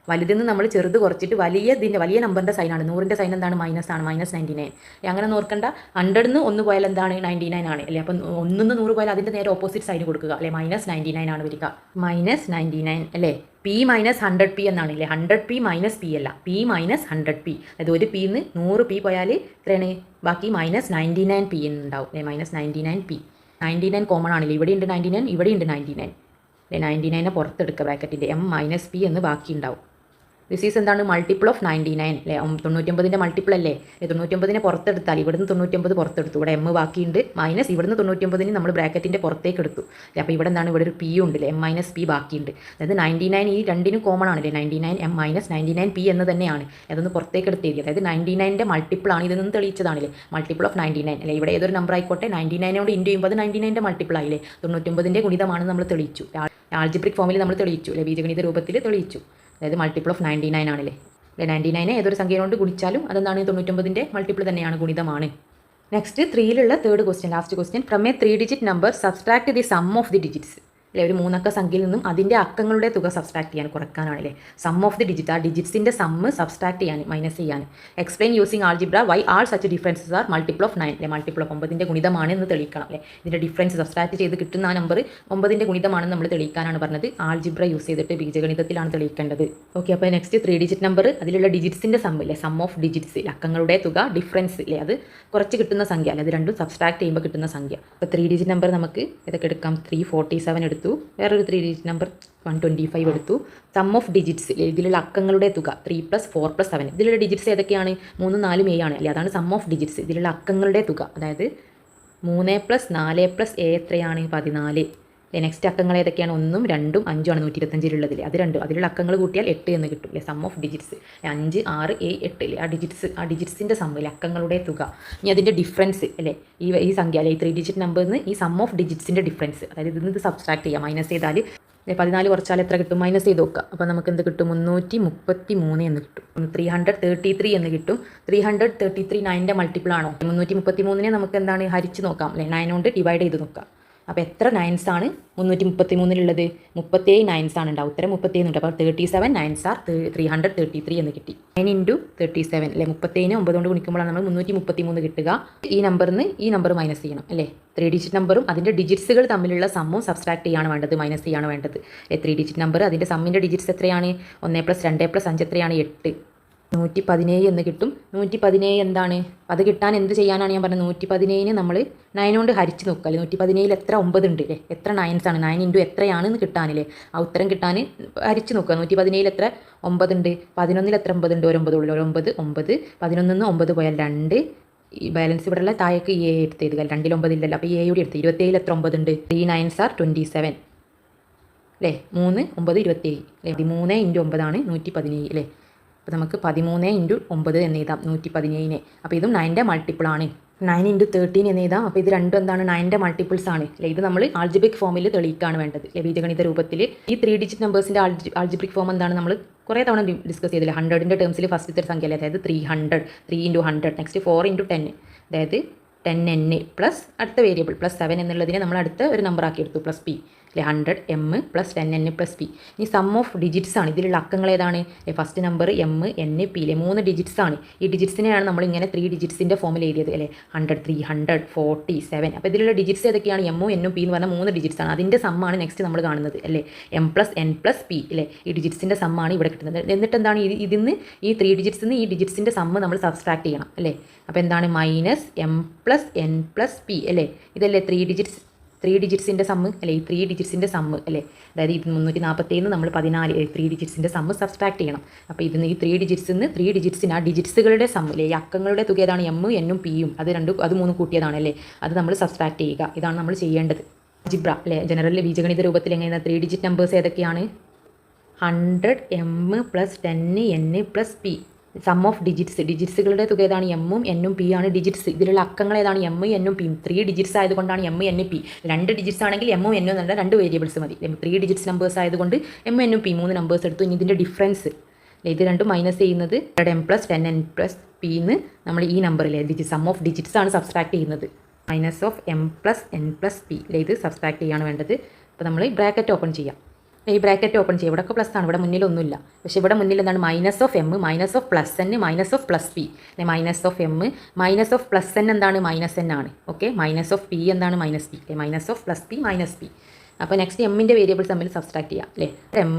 വലുതിൽ നമ്മൾ ചെറുത് കുറച്ചിട്ട് വലിയ നമ്പറിൻ്റെ സൈനാണ്. 100ൻ്റെ സൈൻ എന്താണ് മൈനസ് ആണ്, മൈനസ് 99. അങ്ങനെ നോക്കണ്ട, 100 1 പോയാൽ എന്താണ് 99 ആണ് അല്ലേ. അപ്പം 1 100 പോയാൽ അതിൻ്റെ നേരെ ഓപ്പോസിറ്റ് സൈൻ കൊടുക്കുക അല്ലേ, മൈനസ് 99 ആണ് വരിക, മൈനസ് 99 അല്ലേ. പി മൈനസ് 100p എന്നാണ് അല്ലേ, 100p മൈനസ് പി അല്ല, പി മൈനസ് 100p. അതായത് ഒരു പിന്ന് 100p പോയാൽ എത്രയാണ്, ബാക്കി മൈനസ് 99p എന്നുണ്ടാവും അല്ലേ, മൈനസ് 99p. 99 കോമൺ ആണല്ലേ, ഇവിടെ ഉണ്ട് 99, ഇവിടെ ഉണ്ട് 99 അല്ലേ. 99 പുറത്തെടുക്കുക ബ്രാക്കറ്റിൻ്റെ, എം മൈനസ് പി എന്ന് ബാക്കി ഉണ്ടാവും. ദിസ് ഈസ് എന്താണ് മൾട്ടിപ്പിൾ ഓഫ് 99 അല്ലേ, 99ൻ്റെ മൾട്ടിപ്പിൾ അല്ലേ. 99നെ പുറത്തെടുത്താൽ ഇവിടുന്ന് 99 പുറത്തെടുത്തു, ഇവിടെ എം ബാക്കിയുണ്ട്, മൈനസ് ഇവിടുന്ന് 99 നമ്മൾ ബ്രാക്കറ്റിൻ്റെ പുറത്തേക്ക് എടുത്തു. അപ്പോൾ ഇവിടെ എന്താണ്, ഇവിടെ ഒരു പി ഉണ്ട് അല്ലേ, എം മൈനസ് പി ബാക്കിയുണ്ട്. അതായത് 99 ഈ രണ്ടിനും കോമൺ ആണല്ലേ, 99 എം മൈനസ് 99p എന്ന് തന്നെയാണ്. അതൊന്ന് പുറത്തേക്ക് എടുത്തേക്ക്, അതായത് 99ൻ്റെ മൾട്ടിപ്പിൾ ആണ്, ഇതൊന്നും തെളിയിച്ചതാണല്ലേ, മൾട്ടിപ്പിൾ ഓഫ് 99 അല്ലേ. ഇവിടെ ഏതൊരു നമ്പർ ആയിക്കോട്ടെ, 99 കൊണ്ട് ഇൻറ്റു ചെയ്യുമ്പോൾ 99ൻ്റെ മൾട്ടിപ്പിൾ ആയില്ലേ, 99ൻ്റെ ഗുണിതമാണെന്ന് നമ്മൾ തെളിയിച്ചു. ആൾജിബ്രിക് ഫോമിൽ നമ്മൾ തെളിയിച്ചു അല്ലേ, ബീജഗണിത രൂപത്തിൽ തെളിയിച്ചു. അതായത് മൾട്ടിപ്പിൾ ഓഫ് 99 ആണല്ലേ. 99 ഏതൊരു സംഖ്യ കൊണ്ട് ഗുണിച്ചാലും അതെന്താണ് 99ൻ്റെ മൾട്ടിപ്പിൾ തന്നെയാണ്, ഗുണിതമാണ്. നെക്സ്റ്റ് 3ലുള്ള third question, last question. From a 3 digit number subtract the sum of the digits അല്ലേ. ഒരു 3 അക്ക സംഖ്യയിൽ നിന്നും അതിൻ്റെ അക്കങ്ങളുടെ തുക സബ്സ്ട്രാക്ട് ചെയ്യാൻ, കുറക്കാനാണല്ലേ. സം ഓഫ് ദി ഡിജിറ്റ്, ആ ഡിജിറ്റ്സിൻ്റെ സമ്മ് സബ്സ്ട്രാക്ട് ചെയ്യാൻ, മൈനസ് ചെയ്യാൻ. Explain using algebra why all such differences are multiple of 9 അല്ലേ, മൾട്ടിപ്പിൾ ഓഫ് 9ൻ്റെ ഗുണിതമാണ് എന്ന് തെളിയിക്കണം അല്ലേ. ഇതിൻ്റെ ഡിഫറൻസ് സബ്സ്ട്രാക്ട് ചെയ്ത് കിട്ടുന്ന ആ നമ്പർ 9ൻ്റെ ഗുണിതമാണെന്ന് നമ്മൾ തെളിയിക്കാനാണ് പറഞ്ഞത്. ആൾജിബ്ര യൂസ് ചെയ്തിട്ട് ബീജഗണിതത്തിലാണ് തെളിയിക്കേണ്ടത്. ഓക്കെ, അപ്പോൾ നെക്സ്റ്റ് 3 ഡിജിറ്റ് നമ്പർ, അതിലുള്ള ഡിജിറ്റ്സിൻ്റെ സം അല്ലേ, സം ഓഫ് ഡിജിറ്റ്സ് അക്കങ്ങളുടെ തുക, ഡിഫറൻസ് അല്ലേ, അത് കുറച്ച് കിട്ടുന്ന സംഖ്യ അല്ലേ, അത് രണ്ടും സബ്സ്ട്രാക്ട് ചെയ്യുമ്പോൾ കിട്ടുന്ന സംഖ്യ. അപ്പോൾ 3 ഡിജിറ്റ് നമ്പർ നമുക്ക് ഇതൊക്കെ എടുക്കാം. 347 എടുത്തു, വേറൊരു 3 ഡിജിറ്റ് നമ്പർ 125 എടുത്തു. സം ഓഫ് ഡിജിറ്റ്സ് ഇതിലുള്ള അക്കങ്ങളുടെ തുക 3 + 4 + 7. ഇതിലുള്ള ഡിജിറ്റ്സ് ഏതൊക്കെയാണ്, 3 4 7 ആണ് അല്ലേ, അതാണ് സം ഓഫ് ഡിജിറ്റ്സ്. ഇതിലുള്ള അക്കങ്ങളുടെ തുക, അതായത് 3 + 4 + a എത്രയാണ് 14. നെക്സ്റ്റ് അക്കങ്ങൾ ഏതൊക്കെയാണ്, 1 2 5 ആണ് 125 അത് രണ്ടും, അതിലുള്ള അക്കങ്ങൾ കൂട്ടിയാൽ 8 എന്ന് കിട്ടും അല്ലേ. സം ഓഫ് ഡിജിറ്റ്സ് 5 6 7 8 അല്ലേ, ആ ഡിജിറ്റ്സിൻ്റെ സമ്മിൽ അക്കങ്ങളുടെ തുക. ഇനി അതിൻ്റെ ഡിഫറൻസ് അല്ലേ, ഈ സംഖ്യ അല്ലേ, ഈ 3 ഡിജിറ്റ് നമ്പറിന് ഈ സം ഓഫ് ഡിജിറ്റ്സിൻ്റെ ഡിഫറൻസ്, അതായത് ഇതിൽ നിന്ന് സബ്സ്ട്രാക്ട് ചെയ്യാം, മൈനസ് ചെയ്താൽ 14 കുറച്ചാൽ എത്ര കിട്ടും, മൈനസ് ചെയ്ത് നോക്കുക. അപ്പോൾ നമുക്ക് എന്ത് കിട്ടും, 333 എന്ന് കിട്ടും. 333 എന്ന് കിട്ടും. 333 9ൻ്റെ മൾട്ടിപ്പിൾ ആണോ, 333നെ നമുക്ക് എന്താണ് ഹരിച്ച് നോക്കാം അല്ലേ, 9 കൊണ്ട് ഡിവൈഡ് ചെയ്ത് നോക്കാം. അപ്പോൾ എത്ര 9s ആണ് 333-ലുള്ളത്, 37 9s ആണ് ഉണ്ടാവും. ഉത്തരം 37 ഉണ്ട്. അപ്പോൾ 37 9s ആർ 333 എന്ന് കിട്ടി. 9 × 37 അല്ലേ, 37 9 കൊണ്ട് ഗുണിക്കുമ്പോഴാണ് നമ്മൾ 333 കിട്ടുക. ഈ നമ്പറിന് ഈ നമ്പർ മൈനസ് ചെയ്യണം അല്ലേ. 3 ഡിജിറ്റ് നമ്പറും അതിൻ്റെ ഡിജിറ്റ്സുകൾ തമ്മിലുള്ള സമ്മും സബ്സ്ട്രാക്ട് ചെയ്യാണ് വേണ്ടത്, മൈനസ് ചെയ്യാണ് വേണ്ടത്. 3 ഡിജിറ്റ് നമ്പർ അതിൻ്റെ സമ്മിൻ്റെ ഡിജിറ്റ്സ് എത്രയാണ്, 1 + 2 + 5 എത്രയാണ് 8. 117 എന്ന് കിട്ടും. 117 എന്താണ്, അത് കിട്ടാൻ എന്ത് ചെയ്യാനാണ് ഞാൻ പറഞ്ഞത്, 117നെ നമ്മൾ 9 കൊണ്ട് ഹരിച്ച് നോക്കുക അല്ലേ. 117ൽ എത്ര 9 ഉണ്ട് അല്ലേ, എത്ര 9s ആണ്, 9 × എത്രയാണെന്ന് കിട്ടാനില്ലേ, ആ ഉത്തരം കിട്ടാൻ ഹരിച്ച് നോക്കുക. 117ൽ എത്ര 9 ഉണ്ട്, 11ൽ എത്ര 9 ഉണ്ട്, ഒരു 9 ഉള്ളൂ, 9 9. 11 9 പോയാൽ 2, ഈ ബാലൻസ് ഇവിടെയുള്ള താഴേക്ക് എ എടുത്ത് ചെയ്ത് 2ൽ 9 ഇല്ലല്ലോ, അപ്പോൾ എ കൂടി എടുത്ത്. 27ൽ എത്ര 9 ഉണ്ട്, 3 9s ആർ 27 അല്ലേ. 3 9 27 അല്ലേ, 13 × 9 ആണ് 117 അല്ലേ. അപ്പോൾ നമുക്ക് 13 × 9 എന്ന് എഴുതാം 117നെ. അപ്പോൾ ഇതും 9ൻ്റെ മൾട്ടിപ്പിൾ ആണ്. 9 × 13 എന്ന് എഴുതാം. അപ്പോൾ ഇത് രണ്ടും എന്താണ്, 9ൻ്റെ മൾട്ടിപ്പിൾസ് ആണ് അല്ലേ. ഇത് നമ്മൾ ആൾജിബ്രിക് ഫോമിൽ തെളിയിക്കാണ് വേണ്ടത്, ബീജഗണിത രൂപത്തിൽ. ഈ 3 ഡിജിറ്റ് നമ്പേഴ്സിൻ്റെ ആൾജിബ്രിക് ഫോം എന്താണ്, നമ്മൾ കുറേ തവണ ഡിസ്കസ് ചെയ്തില്ല. 100ൻ്റെ ടേംസിൽ ഫസ്റ്റത്തെ ഒരു സംഖ്യ അല്ലേ, അതായത് 300, 3 × 100. നെക്സ്റ്റ് 4 × 10, അതായത് 10n പ്ലസ് അടുത്ത വേരിയബിൾ +7 എന്നുള്ളതിനെ നമ്മൾ അടുത്ത ഒരു നമ്പർ ആക്കി എടുത്തു, +p അല്ലെ 100 M plus 10n plus P. ഇനി സം ഓഫ് ഡിജിറ്റ്സ് ആണ്. ഇതിലുള്ള അക്കങ്ങൾ ഏതാണ്? First number M N P അല്ലേ 3 ഡിജിറ്റ്സ് ആണ്. ഈ ഡിജിറ്റ്സിനെയാണ് നമ്മൾ ഇങ്ങനെ 3 ഡിജിറ്റ്സിൻ്റെ ഫോമിൽ എഴുതിയത് അല്ലേ 100 300 47. അപ്പോൾ ഇതിലുള്ള ഡിജിറ്റ്സ് ഏതൊക്കെയാണ്? എമ്മും എന്നും പി എന്ന് പറഞ്ഞാൽ 3 ഡിജിറ്റ്സ് ആണ്. അതിൻ്റെ സമ്മാണ് നെക്സ്റ്റ് നമ്മൾ കാണുന്നത് അല്ലേ M plus N plus P അല്ലേ. ഈ ഡിജിറ്റ്സിൻ്റെ സമ്മാണ് ഇവിടെ കിട്ടുന്നത്. എന്നിട്ട് എന്താണ് ഇതിന്ന് ഈ 3 ഡിജിറ്റ്സിൽ നിന്ന് ഈ ഡിജിറ്റ്സിൻ്റെ സമ്മ് നമ്മൾ സബ്സ്ട്രാക്ട് ചെയ്യണം അല്ലേ. അപ്പോൾ എന്താണ് minus M plus N plus P അല്ലേ. ഇതല്ലേ 3 ഡിജിറ്റ്സിൻ്റെ സമ്മ് അല്ലേ. ഈ 3 ഡിജിറ്റ്സിൻ്റെ സമ്മ് അല്ലേ. അതായത് ഇത് 347 നമ്മൾ 14 3 ഡിജിറ്റ്സിൻ്റെ സമ്മ് സബ്സ്ട്രാക്ട് ചെയ്യണം. അപ്പോൾ ഇതിന് ഈ 3 ഡിജിറ്റ്സിൽ നിന്ന് 3 ഡിജിറ്റ്സിന് ആ ഡിജിറ്റ്സുകളുടെ സമ്മ് അല്ലേ ഈ അക്കങ്ങളുടെ തുക ഏതാണ്? എമ്മും എന്നും പിയും അത് 3 കൂട്ടിയതാണ് അല്ലേ. അത് നമ്മൾ സബ്സ്ട്രാക്ട് ചെയ്യുക. ഇതാണ് നമ്മൾ ചെയ്യേണ്ടത്. ജിബ്ര അല്ലേ ജനറൽ ബീജഗണിത രൂപത്തിൽ എങ്ങനെയാണ് 3 ഡിജിറ്റ് നമ്പേഴ്സ് ഏതൊക്കെയാണ്? 100 M plus 10n plus P. Sum of ഡിജിറ്റ്സുകളുടെ തുക ഏതാണ്? എമ്മും എന്നും പി ആണ് ഡിജിറ്റ്സ്. ഇതിലുള്ള അക്കങ്ങൾ ഏതാണ്? എം എന്നും പിയും. 3 ഡിജിറ്റ്സ് ആയതുകൊണ്ടാണ് എം എൻ പി. 2 ഡിജിറ്റ്സ് ആണെങ്കിൽ എമ്മും എന്നും എന്നല്ല 2 വേരിയബിൾസ് മതി. 3 ഡിജിറ്റ്സ് നമ്പേഴ്സ് ആയതുകൊണ്ട് എം എന്നും പി 3 നമ്പേഴ്സ് എടുത്തു. ഇനി ഇതിൻ്റെ ഡിഫറൻസ് ഇത് രണ്ടും മൈനസ് ചെയ്യുന്നത് എം പ്ലസ് 10n പ്ലസ് പിന്ന് നമ്മൾ ഈ നമ്പറിലെ സം ഓഫ് ഡിജിറ്റ്സ് ആണ് സബ്സ്ട്രാക്ട് ചെയ്യുന്നത്. Minus of M plus N plus P ഇത് സബ്സ്ട്രാക്ട് ചെയ്യാണ് വേണ്ടത്. അപ്പോൾ നമ്മൾ ബ്രാക്കറ്റ് ഓപ്പൺ ചെയ്യാം. ഈ ബ്രാക്കറ്റ് ഓപ്പൺ ചെയ്യുക. ഇവിടെയൊക്കെ പ്ലസ് ആണ്, ഇവിടെ മുന്നിലൊന്നുമില്ല. പക്ഷേ ഇവിടെ മുന്നിൽ എന്താണ്? Minus of M minus of plus N minus of plus P. Minus of M minus of plus N എന്താണ്? മൈനസ് എൻ ആണ്. ഓക്കെ മൈനസ് ഓഫ് പി എന്താണ്? Minus P. Minus of plus P minus P. അപ്പോൾ നെക്സ്റ്റ് എമ്മിൻ്റെ വേരിയബിൾസ് തമ്മിൽ സബ്സ്ട്രാക്ട് ചെയ്യാം അല്ലേ. എം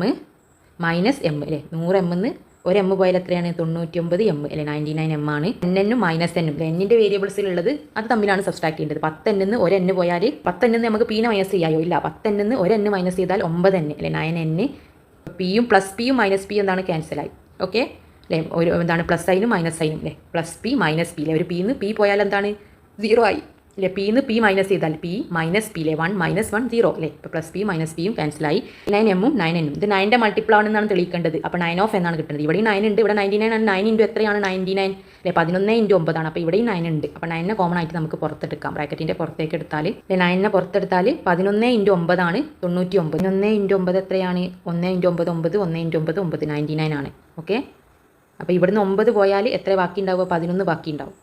മൈനസ് എം അല്ലേ 100 എം എന്ന് ഒരു എം പോയാൽ എത്രയാണ്? 99 എം അല്ലേ 99 എം ആണ്. എന്നും മൈനസ് എന്നും എന്നിൻ്റെ വേരിയബിൾസിലുള്ളത് അത് തമ്മിലാണ് സബ്സ്ട്രാക്ട് ചെയ്യേണ്ടത്. 10 എന്ന് ഒരു എൻ പോയാൽ 10 എന്ന് നമുക്ക് പീനെ മൈനസ് ചെയ്യായോ? ഇല്ല. 10 എന്ന് ഒരു എൻ മൈനസ് ചെയ്താൽ 9 എൻ അല്ലേ 9n. പിയും പ്ലസ് പിയും മൈനസ് പി എന്താണ്? ക്യാൻസലായി. ഓക്കെ അല്ലേ. ഒരു എന്താണ് പ്ലസ് സൈനും മൈനസ് സൈനും അല്ലേ. പ്ലസ് പി മൈനസ് പി അല്ലേ. ഒരു പിന്ന് പി പോയാൽ എന്താണ്? 0 ആയി അല്ലേ. പിന്ന് പി മൈനസ് ചെയ്താൽ പി മൈനസ് പി അല്ലേ 1 മൈനസ് 1 0 അല്ലേ. ഇപ്പോൾ പ്ലസ് പി മൈനസ് പിയും ക്യാൻസലായി. 9 എമ്മും 9n ഇത് 9ൻ്റെ മൾട്ടിപ്പിൾ ആണെന്നാണ് തെളിയിക്കേണ്ടത്. അപ്പോൾ 9 ഓഫ് എന്നാണ് കിട്ടുന്നത്. ഇവിടെ 9 ഉണ്ട്. ഇവിടെ 99 ആണ്. 9 ഇൻറ്റു എത്രയാണ്? 99 അല്ലേ 11 ഇൻറ്റു 9 ആണ്. അപ്പോൾ ഇവിടെയും 9 ഉണ്ട്. അപ്പോൾ 9നെ കോമൺ ആയിട്ട് നമുക്ക് പുറത്തെടുക്കാം. ബ്രാക്കറ്റിൻ്റെ പുറത്തേക്ക് എടുത്താൽ 9നെ പുറത്തെടുത്താൽ 11 ഇൻറ്റു 9 ആണ് 99. 11 ഇൻറ്റു 9 എത്രയാണ്? 1 ഇൻറ്റു 9 9 1 ഇൻറ്റു 9 9 99 ആണ്. ഓക്കെ അപ്പോൾ ഇവിടുന്ന് 9 പോയാൽ എത്ര ബാക്കി ഉണ്ടാവുക? 11 ബാക്കി ഉണ്ടാവും.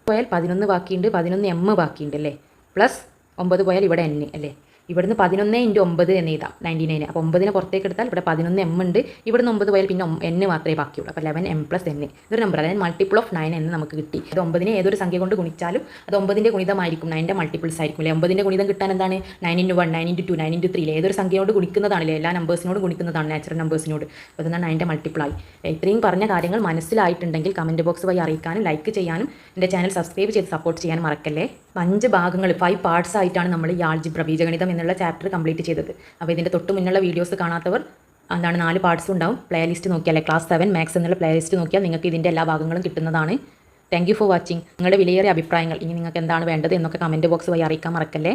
പോയാൽ 11 ബാക്കിയുണ്ട്. 11 എം ബാക്കിയുണ്ട് അല്ലേ. പ്ലസ് 9 പോയാൽ ഇവിടെ എൻ അല്ലേ. ഇവിടുന്ന് 11 ഇൻറ്റു 9 എന്ന് എഴുതാം 99. അപ്പോൾ 9നെ പുറത്തേക്ക് എടുത്താൽ ഇവിടെ 11 എം ഉണ്ട്. ഇവിടുന്ന് 9 പോയാൽ പിന്നെ n മാത്രമേ ബാക്കിയുള്ളൂ. അപ്പോൾ 11 എം പ്ലസ് n ഇതൊരു നമ്പർ. അതായത് മൾട്ടിപ്പിൾ ഓഫ് 9 എന്ന് നമുക്ക് കിട്ടി. അത് 9നെ ഏതൊരു സംഖ്യ കൊണ്ട് ഗുണിച്ചാലും അത് 9ൻ്റെ ഗുണിതമായിരിക്കും. 9ൻ്റെ മൾട്ടിപ്പിൾസ് ആയിരിക്കും അല്ലേ. 9ൻ്റെ ഗുണിതം കിട്ടാൻ എന്താണ്? 9 ഇൻറ്റു 1 9 ഇൻറ്റു 2 9 ഇൻറ്റു 3 ഏതൊരു സംഖ്യയോട് ഗുണിക്കുന്നതാണല്ലേ. എല്ലാ നമ്പേഴ്സിനോട് ഗുണിക്കുന്നതാണ് നാച്ചുറൽ നമ്പേഴ്സിനോട്. അപ്പോൾ അതാണ് 9ൻ്റെ മൾട്ടിപ്പിളായി. ഇത്രയും പറഞ്ഞ കാര്യങ്ങൾ മനസ്സിലായിട്ടുണ്ടെങ്കിൽ കമൻറ്റ് ബോക്സ് വഴി അറിയിക്കാനും ലൈക്ക് ചെയ്യാനും എൻ്റെ ചാനൽ സബ്സ്ക്രൈബ് ചെയ്ത് സപ്പോർട്ട് ചെയ്യാനും മറക്കല്ലേ. 5 ഭാഗങ്ങൾ 5 പാർട്സ് ആയിട്ടാണ് നമ്മൾ ഈ ആൾജിബ്ര ബീജഗണിതം എന്നുള്ള ചാപ്റ്റർ കംപ്ലീറ്റ് ചെയ്തത്. അപ്പോൾ ഇതിൻ്റെ തൊട്ട് മുന്നുള്ള വീഡിയോസ് കാണാത്തവർ എന്താണ് 4 പാർട്സും ഉണ്ടാവും. പ്ലേലിസ്റ്റ് നോക്കിയാൽ ക്ലാസ് 7 മാത്സ് എന്നുള്ള പ്ലേലിസ്റ്റ് നോക്കിയാൽ നിങ്ങൾക്ക് ഇതിൻ്റെ എല്ലാ ഭാഗങ്ങളും കിട്ടുന്നതാണ്. Thank you for watching. നിങ്ങളുടെ വിലയേറിയ അഭിപ്രായങ്ങൾ ഇനി നിങ്ങൾക്ക് എന്താണ് വേണ്ടത് എന്നൊക്കെ കമൻറ്റ് ബോക്സ് വഴി അറിയിക്കാൻ മറക്കല്ലേ.